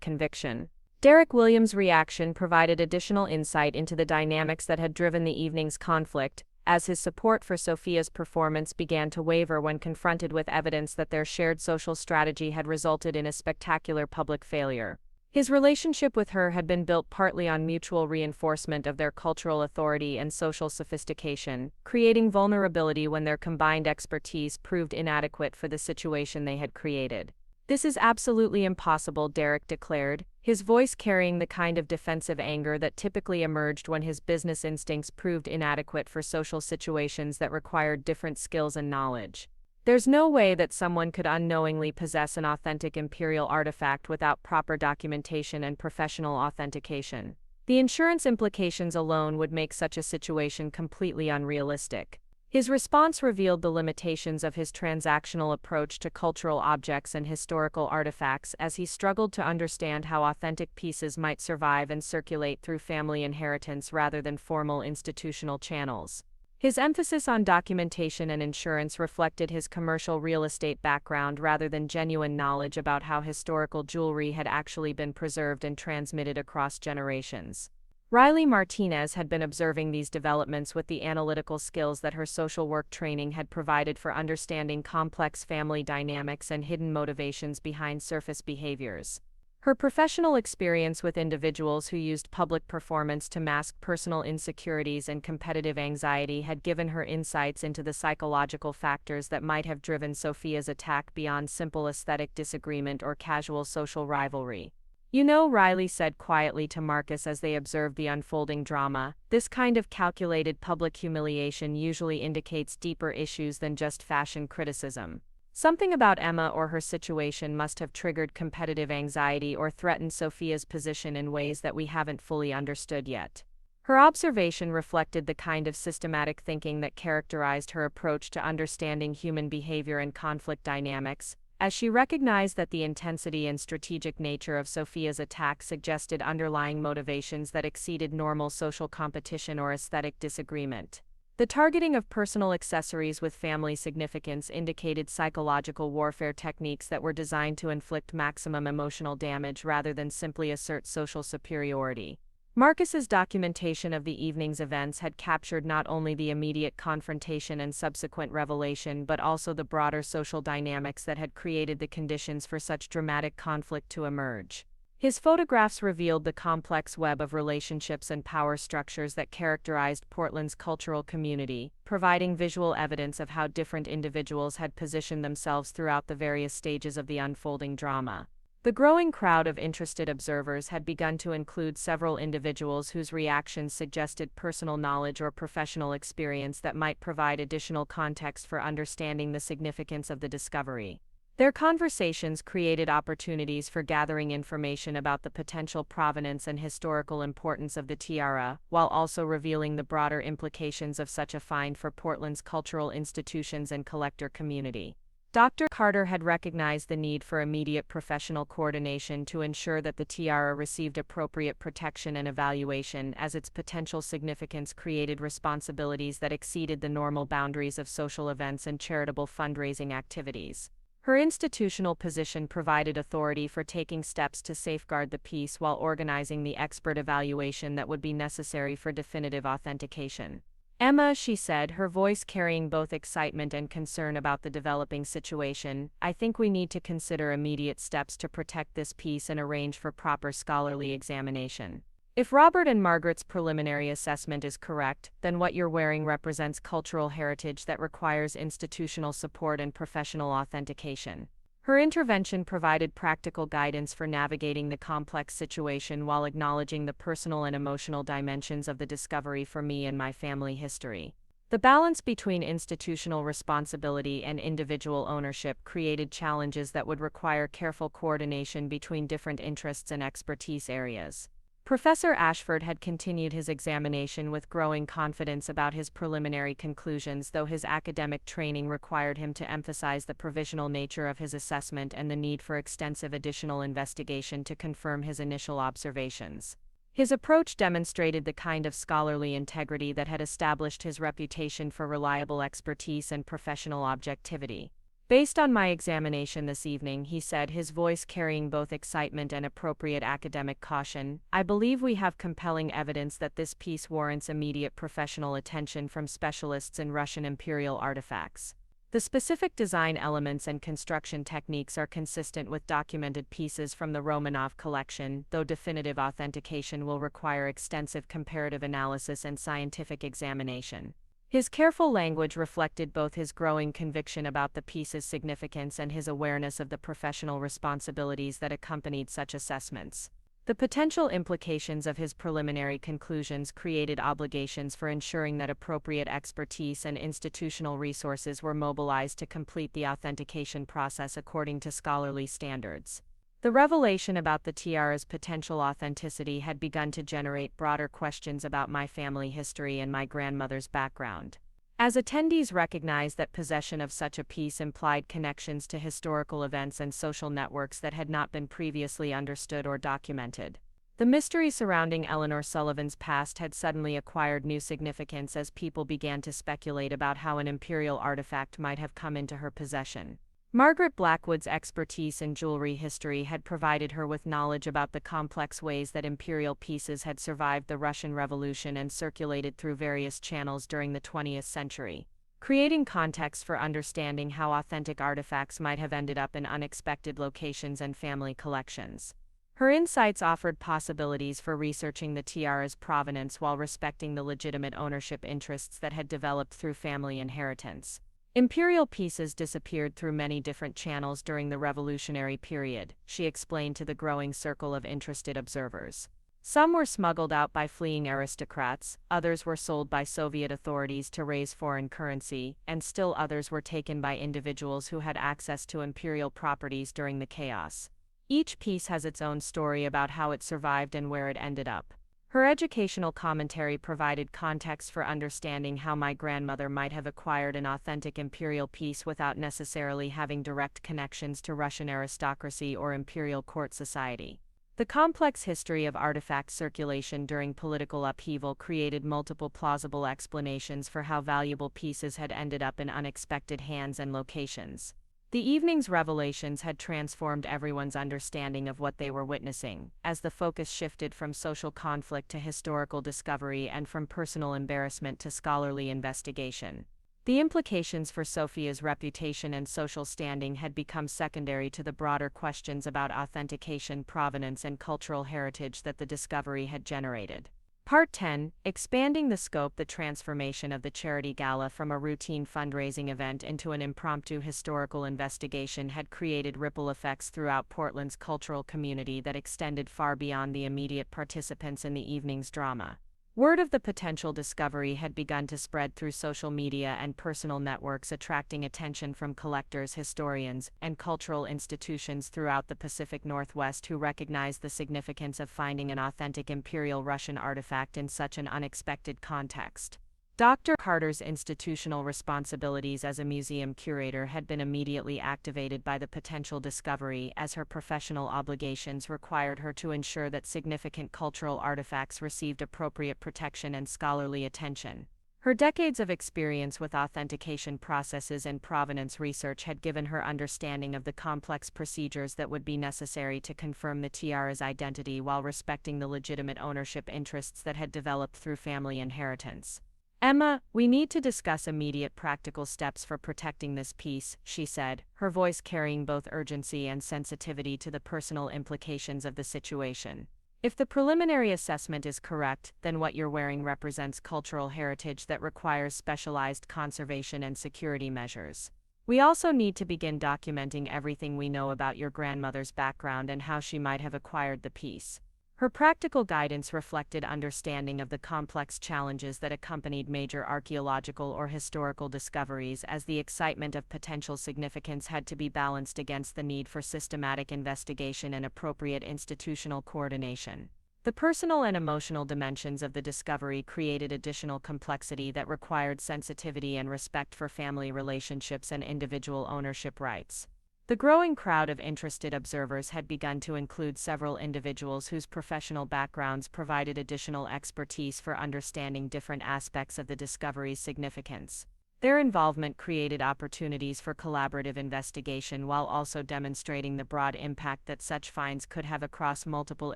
conviction. Derek Williams' reaction provided additional insight into the dynamics that had driven the evening's conflict, as his support for Sophia's performance began to waver when confronted with evidence that their shared social strategy had resulted in a spectacular public failure. His relationship with her had been built partly on mutual reinforcement of their cultural authority and social sophistication, creating vulnerability when their combined expertise proved inadequate for the situation they had created. "This is absolutely impossible," Derek declared, his voice carrying the kind of defensive anger that typically emerged when his business instincts proved inadequate for social situations that required different skills and knowledge. "There's no way that someone could unknowingly possess an authentic imperial artifact without proper documentation and professional authentication. The insurance implications alone would make such a situation completely unrealistic." His response revealed the limitations of his transactional approach to cultural objects and historical artifacts as he struggled to understand how authentic pieces might survive and circulate through family inheritance rather than formal institutional channels. His emphasis on documentation and insurance reflected his commercial real estate background rather than genuine knowledge about how historical jewelry had actually been preserved and transmitted across generations. Riley Martinez had been observing these developments with the analytical skills that her social work training had provided for understanding complex family dynamics and hidden motivations behind surface behaviors. Her professional experience with individuals who used public performance to mask personal insecurities and competitive anxiety had given her insights into the psychological factors that might have driven Sophia's attack beyond simple aesthetic disagreement or casual social rivalry. "You know," Riley said quietly to Marcus as they observed the unfolding drama, "this kind of calculated public humiliation usually indicates deeper issues than just fashion criticism. Something about Emma or her situation must have triggered competitive anxiety or threatened Sophia's position in ways that we haven't fully understood yet." Her observation reflected the kind of systematic thinking that characterized her approach to understanding human behavior and conflict dynamics, as she recognized that the intensity and strategic nature of Sophia's attack suggested underlying motivations that exceeded normal social competition or aesthetic disagreement. The targeting of personal accessories with family significance indicated psychological warfare techniques that were designed to inflict maximum emotional damage rather than simply assert social superiority. Marcus's documentation of the evening's events had captured not only the immediate confrontation and subsequent revelation but also the broader social dynamics that had created the conditions for such dramatic conflict to emerge. His photographs revealed the complex web of relationships and power structures that characterized Portland's cultural community, providing visual evidence of how different individuals had positioned themselves throughout the various stages of the unfolding drama. The growing crowd of interested observers had begun to include several individuals whose reactions suggested personal knowledge or professional experience that might provide additional context for understanding the significance of the discovery. Their conversations created opportunities for gathering information about the potential provenance and historical importance of the tiara, while also revealing the broader implications of such a find for Portland's cultural institutions and collector community. Dr. Carter had recognized the need for immediate professional coordination to ensure that the tiara received appropriate protection and evaluation, as its potential significance created responsibilities that exceeded the normal boundaries of social events and charitable fundraising activities. Her institutional position provided authority for taking steps to safeguard the piece while organizing the expert evaluation that would be necessary for definitive authentication. "Emma," she said, her voice carrying both excitement and concern about the developing situation, "I think we need to consider immediate steps to protect this piece and arrange for proper scholarly examination." If Robert and Margaret's preliminary assessment is correct, then what you're wearing represents cultural heritage that requires institutional support and professional authentication. Her intervention provided practical guidance for navigating the complex situation while acknowledging the personal and emotional dimensions of the discovery for me and my family history. The balance between institutional responsibility and individual ownership created challenges that would require careful coordination between different interests and expertise areas. Professor Ashford had continued his examination with growing confidence about his preliminary conclusions, though his academic training required him to emphasize the provisional nature of his assessment and the need for extensive additional investigation to confirm his initial observations. His approach demonstrated the kind of scholarly integrity that had established his reputation for reliable expertise and professional objectivity. Based on my examination this evening, he said, his voice carrying both excitement and appropriate academic caution, I believe we have compelling evidence that this piece warrants immediate professional attention from specialists in Russian imperial artifacts. The specific design elements and construction techniques are consistent with documented pieces from the Romanov collection, though definitive authentication will require extensive comparative analysis and scientific examination. His careful language reflected both his growing conviction about the piece's significance and his awareness of the professional responsibilities that accompanied such assessments. The potential implications of his preliminary conclusions created obligations for ensuring that appropriate expertise and institutional resources were mobilized to complete the authentication process according to scholarly standards. The revelation about the tiara's potential authenticity had begun to generate broader questions about my family history and my grandmother's background. As attendees recognized that possession of such a piece implied connections to historical events and social networks that had not been previously understood or documented. The mystery surrounding Eleanor Sullivan's past had suddenly acquired new significance as people began to speculate about how an imperial artifact might have come into her possession. Margaret Blackwood's expertise in jewelry history had provided her with knowledge about the complex ways that imperial pieces had survived the Russian Revolution and circulated through various channels during the 20th century, creating context for understanding how authentic artifacts might have ended up in unexpected locations and family collections. Her insights offered possibilities for researching the tiara's provenance while respecting the legitimate ownership interests that had developed through family inheritance. Imperial pieces disappeared through many different channels during the revolutionary period, she explained to the growing circle of interested observers. Some were smuggled out by fleeing aristocrats, others were sold by Soviet authorities to raise foreign currency, and still others were taken by individuals who had access to imperial properties during the chaos. Each piece has its own story about how it survived and where it ended up. Her educational commentary provided context for understanding how my grandmother might have acquired an authentic imperial piece without necessarily having direct connections to Russian aristocracy or imperial court society. The complex history of artifact circulation during political upheaval created multiple plausible explanations for how valuable pieces had ended up in unexpected hands and locations. The evening's revelations had transformed everyone's understanding of what they were witnessing, as the focus shifted from social conflict to historical discovery and from personal embarrassment to scholarly investigation. The implications for Sophia's reputation and social standing had become secondary to the broader questions about authentication, provenance, and cultural heritage that the discovery had generated. Part 10, expanding the scope. The transformation of the charity gala from a routine fundraising event into an impromptu historical investigation had created ripple effects throughout Portland's cultural community that extended far beyond the immediate participants in the evening's drama. Word of the potential discovery had begun to spread through social media and personal networks, attracting attention from collectors, historians, and cultural institutions throughout the Pacific Northwest who recognized the significance of finding an authentic Imperial Russian artifact in such an unexpected context. Dr. Carter's institutional responsibilities as a museum curator had been immediately activated by the potential discovery, as her professional obligations required her to ensure that significant cultural artifacts received appropriate protection and scholarly attention. Her decades of experience with authentication processes and provenance research had given her understanding of the complex procedures that would be necessary to confirm the tiara's identity while respecting the legitimate ownership interests that had developed through family inheritance. Emma, we need to discuss immediate practical steps for protecting this piece, she said, her voice carrying both urgency and sensitivity to the personal implications of the situation. If the preliminary assessment is correct, then what you're wearing represents cultural heritage that requires specialized conservation and security measures. We also need to begin documenting everything we know about your grandmother's background and how she might have acquired the piece. Her practical guidance reflected understanding of the complex challenges that accompanied major archaeological or historical discoveries, as the excitement of potential significance had to be balanced against the need for systematic investigation and appropriate institutional coordination. The personal and emotional dimensions of the discovery created additional complexity that required sensitivity and respect for family relationships and individual ownership rights. The growing crowd of interested observers had begun to include several individuals whose professional backgrounds provided additional expertise for understanding different aspects of the discovery's significance. Their involvement created opportunities for collaborative investigation while also demonstrating the broad impact that such finds could have across multiple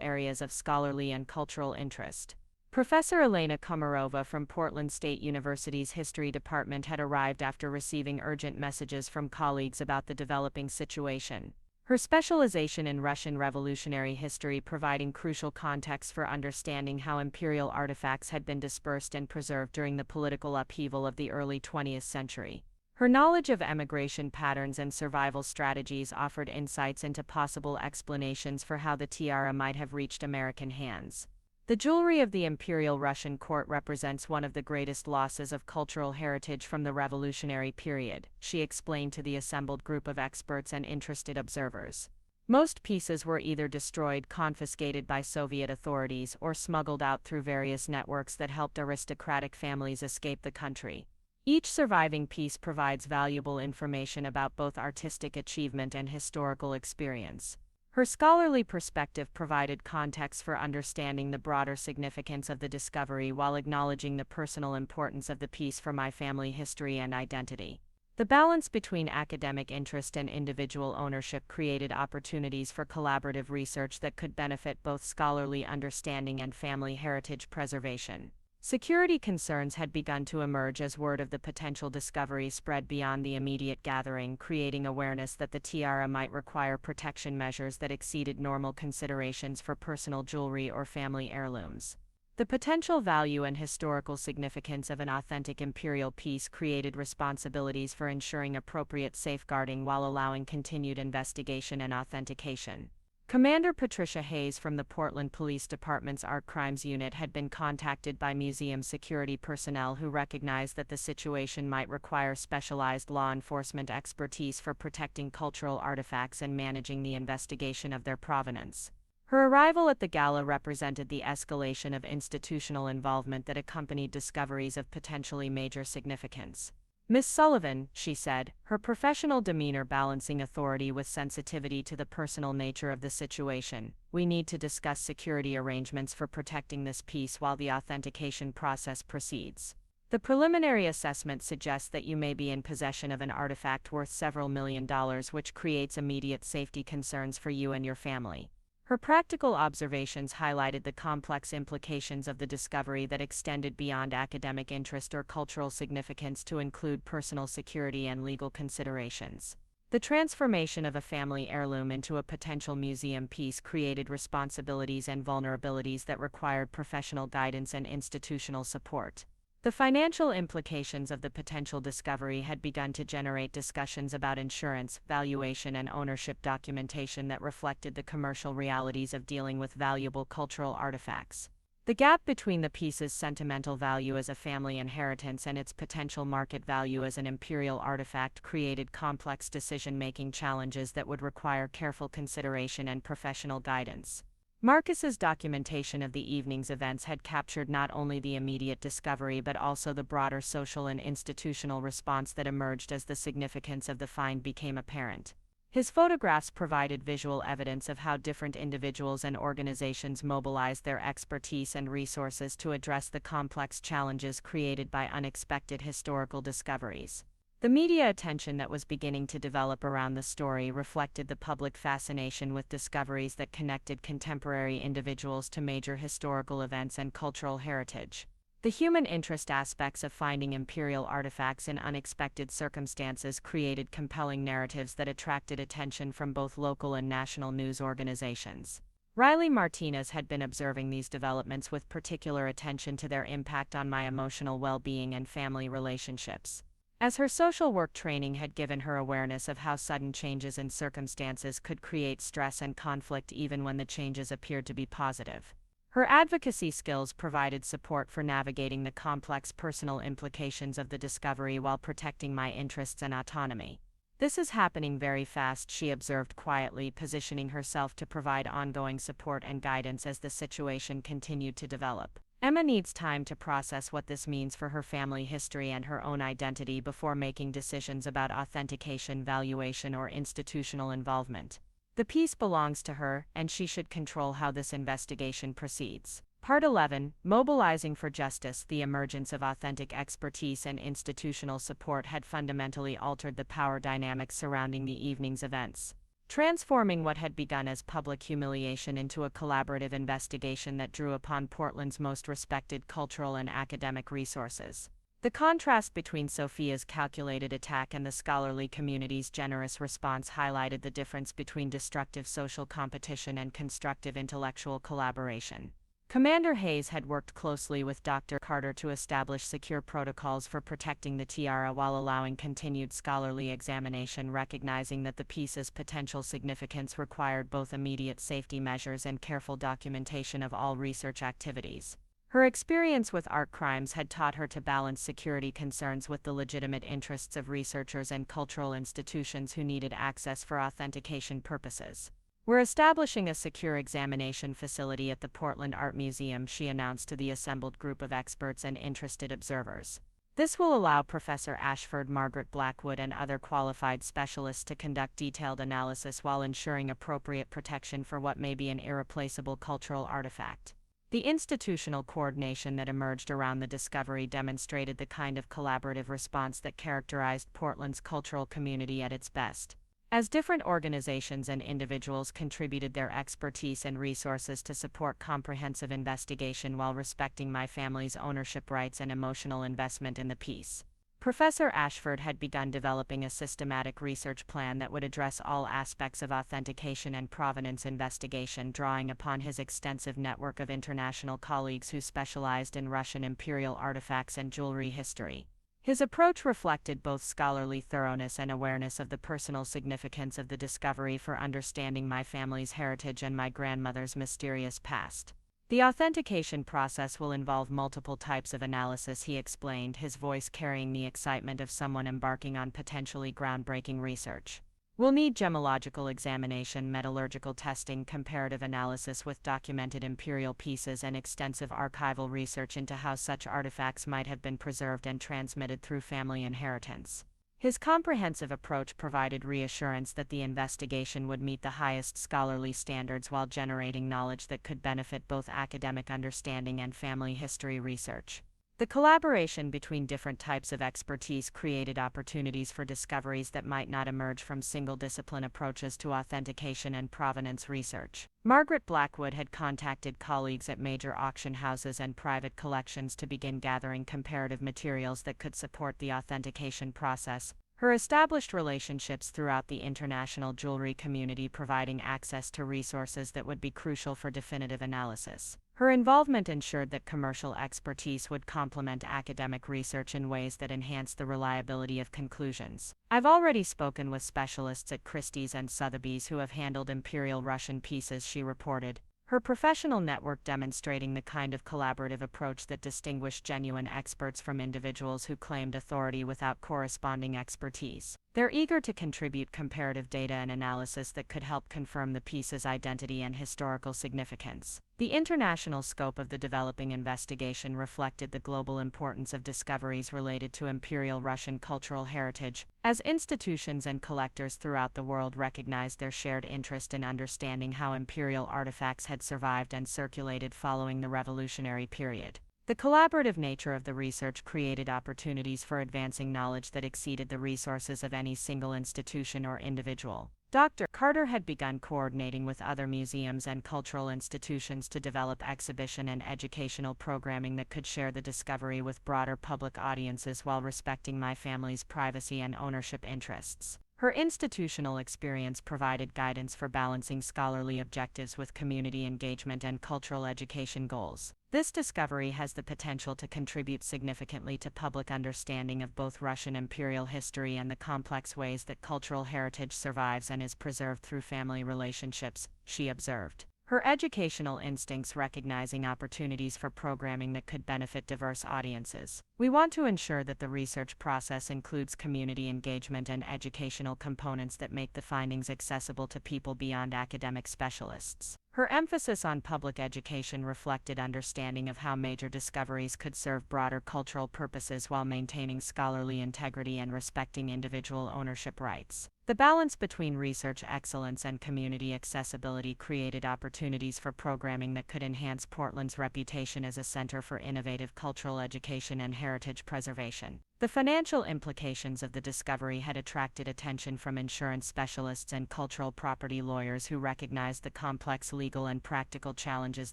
areas of scholarly and cultural interest. Professor Elena Komarova from Portland State University's History Department had arrived after receiving urgent messages from colleagues about the developing situation. Her specialization in Russian revolutionary history providing crucial context for understanding how imperial artifacts had been dispersed and preserved during the political upheaval of the early 20th century. Her knowledge of emigration patterns and survival strategies offered insights into possible explanations for how the tiara might have reached American hands. The jewelry of the Imperial Russian court represents one of the greatest losses of cultural heritage from the revolutionary period, she explained to the assembled group of experts and interested observers. Most pieces were either destroyed, confiscated by Soviet authorities, or smuggled out through various networks that helped aristocratic families escape the country. Each surviving piece provides valuable information about both artistic achievement and historical experience. Her scholarly perspective provided context for understanding the broader significance of the discovery while acknowledging the personal importance of the piece for my family history and identity. The balance between academic interest and individual ownership created opportunities for collaborative research that could benefit both scholarly understanding and family heritage preservation. Security concerns had begun to emerge as word of the potential discovery spread beyond the immediate gathering, creating awareness that the tiara might require protection measures that exceeded normal considerations for personal jewelry or family heirlooms. The potential value and historical significance of an authentic imperial piece created responsibilities for ensuring appropriate safeguarding while allowing continued investigation and authentication. Commander Patricia Hayes from the Portland Police Department's Art Crimes Unit had been contacted by museum security personnel who recognized that the situation might require specialized law enforcement expertise for protecting cultural artifacts and managing the investigation of their provenance. Her arrival at the gala represented the escalation of institutional involvement that accompanied discoveries of potentially major significance. Miss Sullivan, she said, her professional demeanor balancing authority with sensitivity to the personal nature of the situation, we need to discuss security arrangements for protecting this piece while the authentication process proceeds. The preliminary assessment suggests that you may be in possession of an artifact worth several $1 million, which creates immediate safety concerns for you and your family. Her practical observations highlighted the complex implications of the discovery that extended beyond academic interest or cultural significance to include personal security and legal considerations. The transformation of a family heirloom into a potential museum piece created responsibilities and vulnerabilities that required professional guidance and institutional support. The financial implications of the potential discovery had begun to generate discussions about insurance, valuation, and ownership documentation that reflected the commercial realities of dealing with valuable cultural artifacts. The gap between the piece's sentimental value as a family inheritance and its potential market value as an imperial artifact created complex decision-making challenges that would require careful consideration and professional guidance. Marcus's documentation of the evening's events had captured not only the immediate discovery but also the broader social and institutional response that emerged as the significance of the find became apparent. His photographs provided visual evidence of how different individuals and organizations mobilized their expertise and resources to address the complex challenges created by unexpected historical discoveries. The media attention that was beginning to develop around the story reflected the public fascination with discoveries that connected contemporary individuals to major historical events and cultural heritage. The human interest aspects of finding imperial artifacts in unexpected circumstances created compelling narratives that attracted attention from both local and national news organizations. Riley Martinez had been observing these developments with particular attention to their impact on my emotional well-being and family relationships. As her social work training had given her awareness of how sudden changes in circumstances could create stress and conflict even when the changes appeared to be positive. Her advocacy skills provided support for navigating the complex personal implications of the discovery while protecting my interests and autonomy. "This is happening very fast," she observed quietly, positioning herself to provide ongoing support and guidance as the situation continued to develop. "Emma needs time to process what this means for her family history and her own identity before making decisions about authentication, valuation, or institutional involvement. The piece belongs to her, and she should control how this investigation proceeds." Part 11, Mobilizing for Justice. The emergence of authentic expertise and institutional support had fundamentally altered the power dynamics surrounding the evening's events, transforming what had begun as public humiliation into a collaborative investigation that drew upon Portland's most respected cultural and academic resources. The contrast between Sophia's calculated attack and the scholarly community's generous response highlighted the difference between destructive social competition and constructive intellectual collaboration. Commander Hayes had worked closely with Dr. Carter to establish secure protocols for protecting the tiara while allowing continued scholarly examination, recognizing that the piece's potential significance required both immediate safety measures and careful documentation of all research activities. Her experience with art crimes had taught her to balance security concerns with the legitimate interests of researchers and cultural institutions who needed access for authentication purposes. "We're establishing a secure examination facility at the Portland Art Museum," she announced to the assembled group of experts and interested observers. "This will allow Professor Ashford, Margaret Blackwood, and other qualified specialists to conduct detailed analysis while ensuring appropriate protection for what may be an irreplaceable cultural artifact." The institutional coordination that emerged around the discovery demonstrated the kind of collaborative response that characterized Portland's cultural community at its best. As different organizations and individuals contributed their expertise and resources to support comprehensive investigation while respecting my family's ownership rights and emotional investment in the piece. Professor Ashford had begun developing a systematic research plan that would address all aspects of authentication and provenance investigation, drawing upon his extensive network of international colleagues who specialized in Russian imperial artifacts and jewelry history. His approach reflected both scholarly thoroughness and awareness of the personal significance of the discovery for understanding my family's heritage and my grandmother's mysterious past. "The authentication process will involve multiple types of analysis," he explained, his voice carrying the excitement of someone embarking on potentially groundbreaking research. "We'll need gemological examination, metallurgical testing, comparative analysis with documented imperial pieces, and extensive archival research into how such artifacts might have been preserved and transmitted through family inheritance." His comprehensive approach provided reassurance that the investigation would meet the highest scholarly standards while generating knowledge that could benefit both academic understanding and family history research. The collaboration between different types of expertise created opportunities for discoveries that might not emerge from single-discipline approaches to authentication and provenance research. Margaret Blackwood had contacted colleagues at major auction houses and private collections to begin gathering comparative materials that could support the authentication process, her established relationships throughout the international jewelry community providing access to resources that would be crucial for definitive analysis. Her involvement ensured that commercial expertise would complement academic research in ways that enhanced the reliability of conclusions. "I've already spoken with specialists at Christie's and Sotheby's who have handled Imperial Russian pieces," she reported, her professional network demonstrating the kind of collaborative approach that distinguished genuine experts from individuals who claimed authority without corresponding expertise. "They're eager to contribute comparative data and analysis that could help confirm the piece's identity and historical significance." The international scope of the developing investigation reflected the global importance of discoveries related to Imperial Russian cultural heritage, as institutions and collectors throughout the world recognized their shared interest in understanding how imperial artifacts had survived and circulated following the revolutionary period. The collaborative nature of the research created opportunities for advancing knowledge that exceeded the resources of any single institution or individual. Dr. Carter had begun coordinating with other museums and cultural institutions to develop exhibition and educational programming that could share the discovery with broader public audiences while respecting my family's privacy and ownership interests. Her institutional experience provided guidance for balancing scholarly objectives with community engagement and cultural education goals. This discovery has the potential to contribute significantly to public understanding of both Russian imperial history and the complex ways that cultural heritage survives and is preserved through family relationships, she observed. Her educational instincts recognizing opportunities for programming that could benefit diverse audiences. We want to ensure that the research process includes community engagement and educational components that make the findings accessible to people beyond academic specialists. Her emphasis on public education reflected understanding of how major discoveries could serve broader cultural purposes while maintaining scholarly integrity and respecting individual ownership rights. The balance between research excellence and community accessibility created opportunities for programming that could enhance Portland's reputation as a center for innovative cultural education and heritage preservation. The financial implications of the discovery had attracted attention from insurance specialists and cultural property lawyers who recognized the complex legal and practical challenges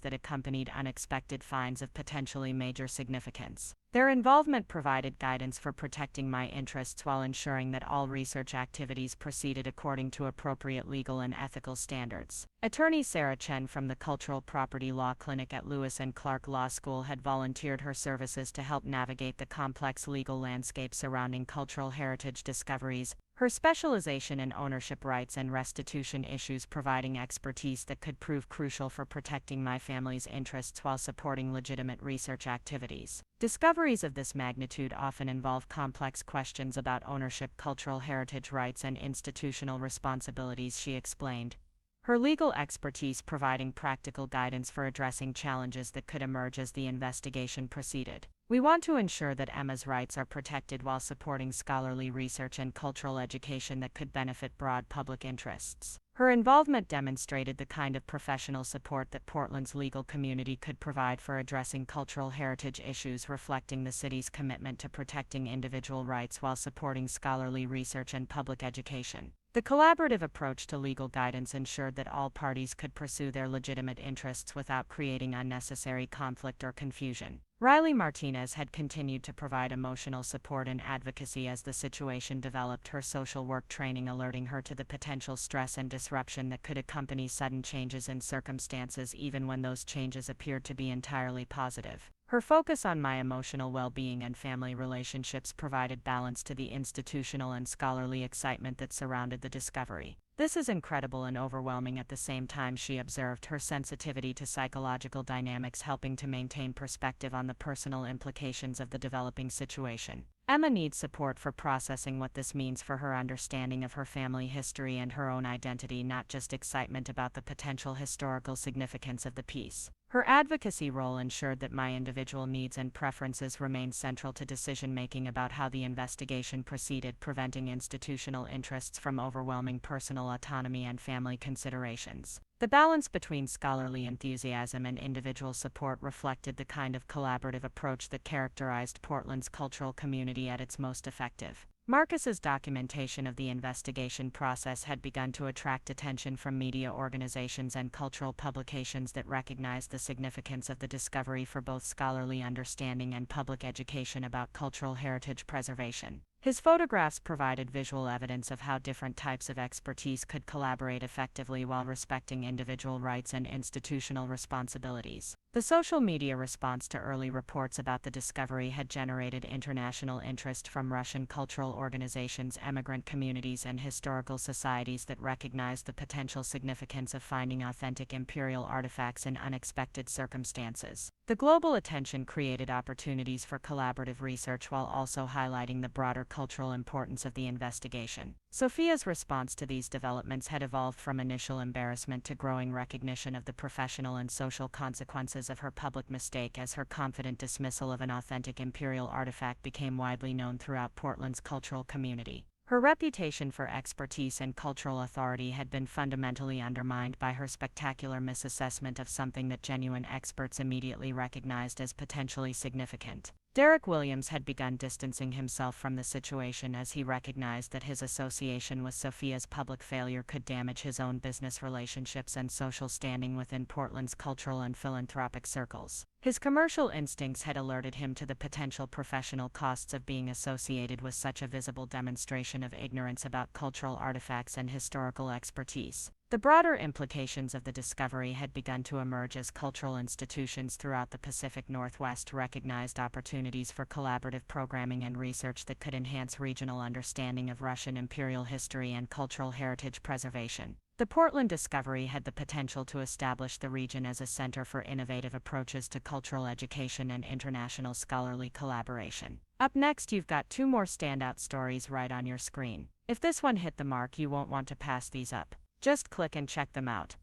that accompanied unexpected finds of potentially major significance. Their involvement provided guidance for protecting my interests while ensuring that all research activities proceeded according to appropriate legal and ethical standards. Attorney Sophia Chen from the Cultural Property Law Clinic at Lewis and Clark Law School had volunteered her services to help navigate the complex legal landscape surrounding cultural heritage discoveries, her specialization in ownership rights and restitution issues providing expertise that could prove crucial for protecting my family's interests while supporting legitimate research activities. Discoveries of this magnitude often involve complex questions about ownership, cultural heritage rights, and institutional responsibilities, she explained. Her legal expertise providing practical guidance for addressing challenges that could emerge as the investigation proceeded. We want to ensure that Emma's rights are protected while supporting scholarly research and cultural education that could benefit broad public interests. Her involvement demonstrated the kind of professional support that Portland's legal community could provide for addressing cultural heritage issues, reflecting the city's commitment to protecting individual rights while supporting scholarly research and public education. The collaborative approach to legal guidance ensured that all parties could pursue their legitimate interests without creating unnecessary conflict or confusion. Riley Martinez had continued to provide emotional support and advocacy as the situation developed, her social work training alerting her to the potential stress and disruption that could accompany sudden changes in circumstances even when those changes appeared to be entirely positive. Her focus on my emotional well-being and family relationships provided balance to the institutional and scholarly excitement that surrounded the discovery. This is incredible and overwhelming at the same time, she observed, her sensitivity to psychological dynamics helping to maintain perspective on the personal implications of the developing situation. Emma needs support for processing what this means for her understanding of her family history and her own identity, not just excitement about the potential historical significance of the piece. Her advocacy role ensured that my individual needs and preferences remained central to decision-making about how the investigation proceeded, preventing institutional interests from overwhelming personal autonomy and family considerations. The balance between scholarly enthusiasm and individual support reflected the kind of collaborative approach that characterized Portland's cultural community at its most effective. Marcus's documentation of the investigation process had begun to attract attention from media organizations and cultural publications that recognized the significance of the discovery for both scholarly understanding and public education about cultural heritage preservation. His photographs provided visual evidence of how different types of expertise could collaborate effectively while respecting individual rights and institutional responsibilities. The social media response to early reports about the discovery had generated international interest from Russian cultural organizations, immigrant communities, and historical societies that recognized the potential significance of finding authentic imperial artifacts in unexpected circumstances. The global attention created opportunities for collaborative research while also highlighting the broader cultural importance of the investigation. Sophia's response to these developments had evolved from initial embarrassment to growing recognition of the professional and social consequences of her public mistake as her confident dismissal of an authentic imperial artifact became widely known throughout Portland's cultural community. Her reputation for expertise and cultural authority had been fundamentally undermined by her spectacular misassessment of something that genuine experts immediately recognized as potentially significant. Derek Williams had begun distancing himself from the situation as he recognized that his association with Sophia's public failure could damage his own business relationships and social standing within Portland's cultural and philanthropic circles. His commercial instincts had alerted him to the potential professional costs of being associated with such a visible demonstration of ignorance about cultural artifacts and historical expertise. The broader implications of the discovery had begun to emerge as cultural institutions throughout the Pacific Northwest recognized opportunities for collaborative programming and research that could enhance regional understanding of Russian imperial history and cultural heritage preservation. The Portland discovery had the potential to establish the region as a center for innovative approaches to cultural education and international scholarly collaboration. Up next, you've got two more standout stories right on your screen. If this one hit the mark, you won't want to pass these up. Just click and check them out.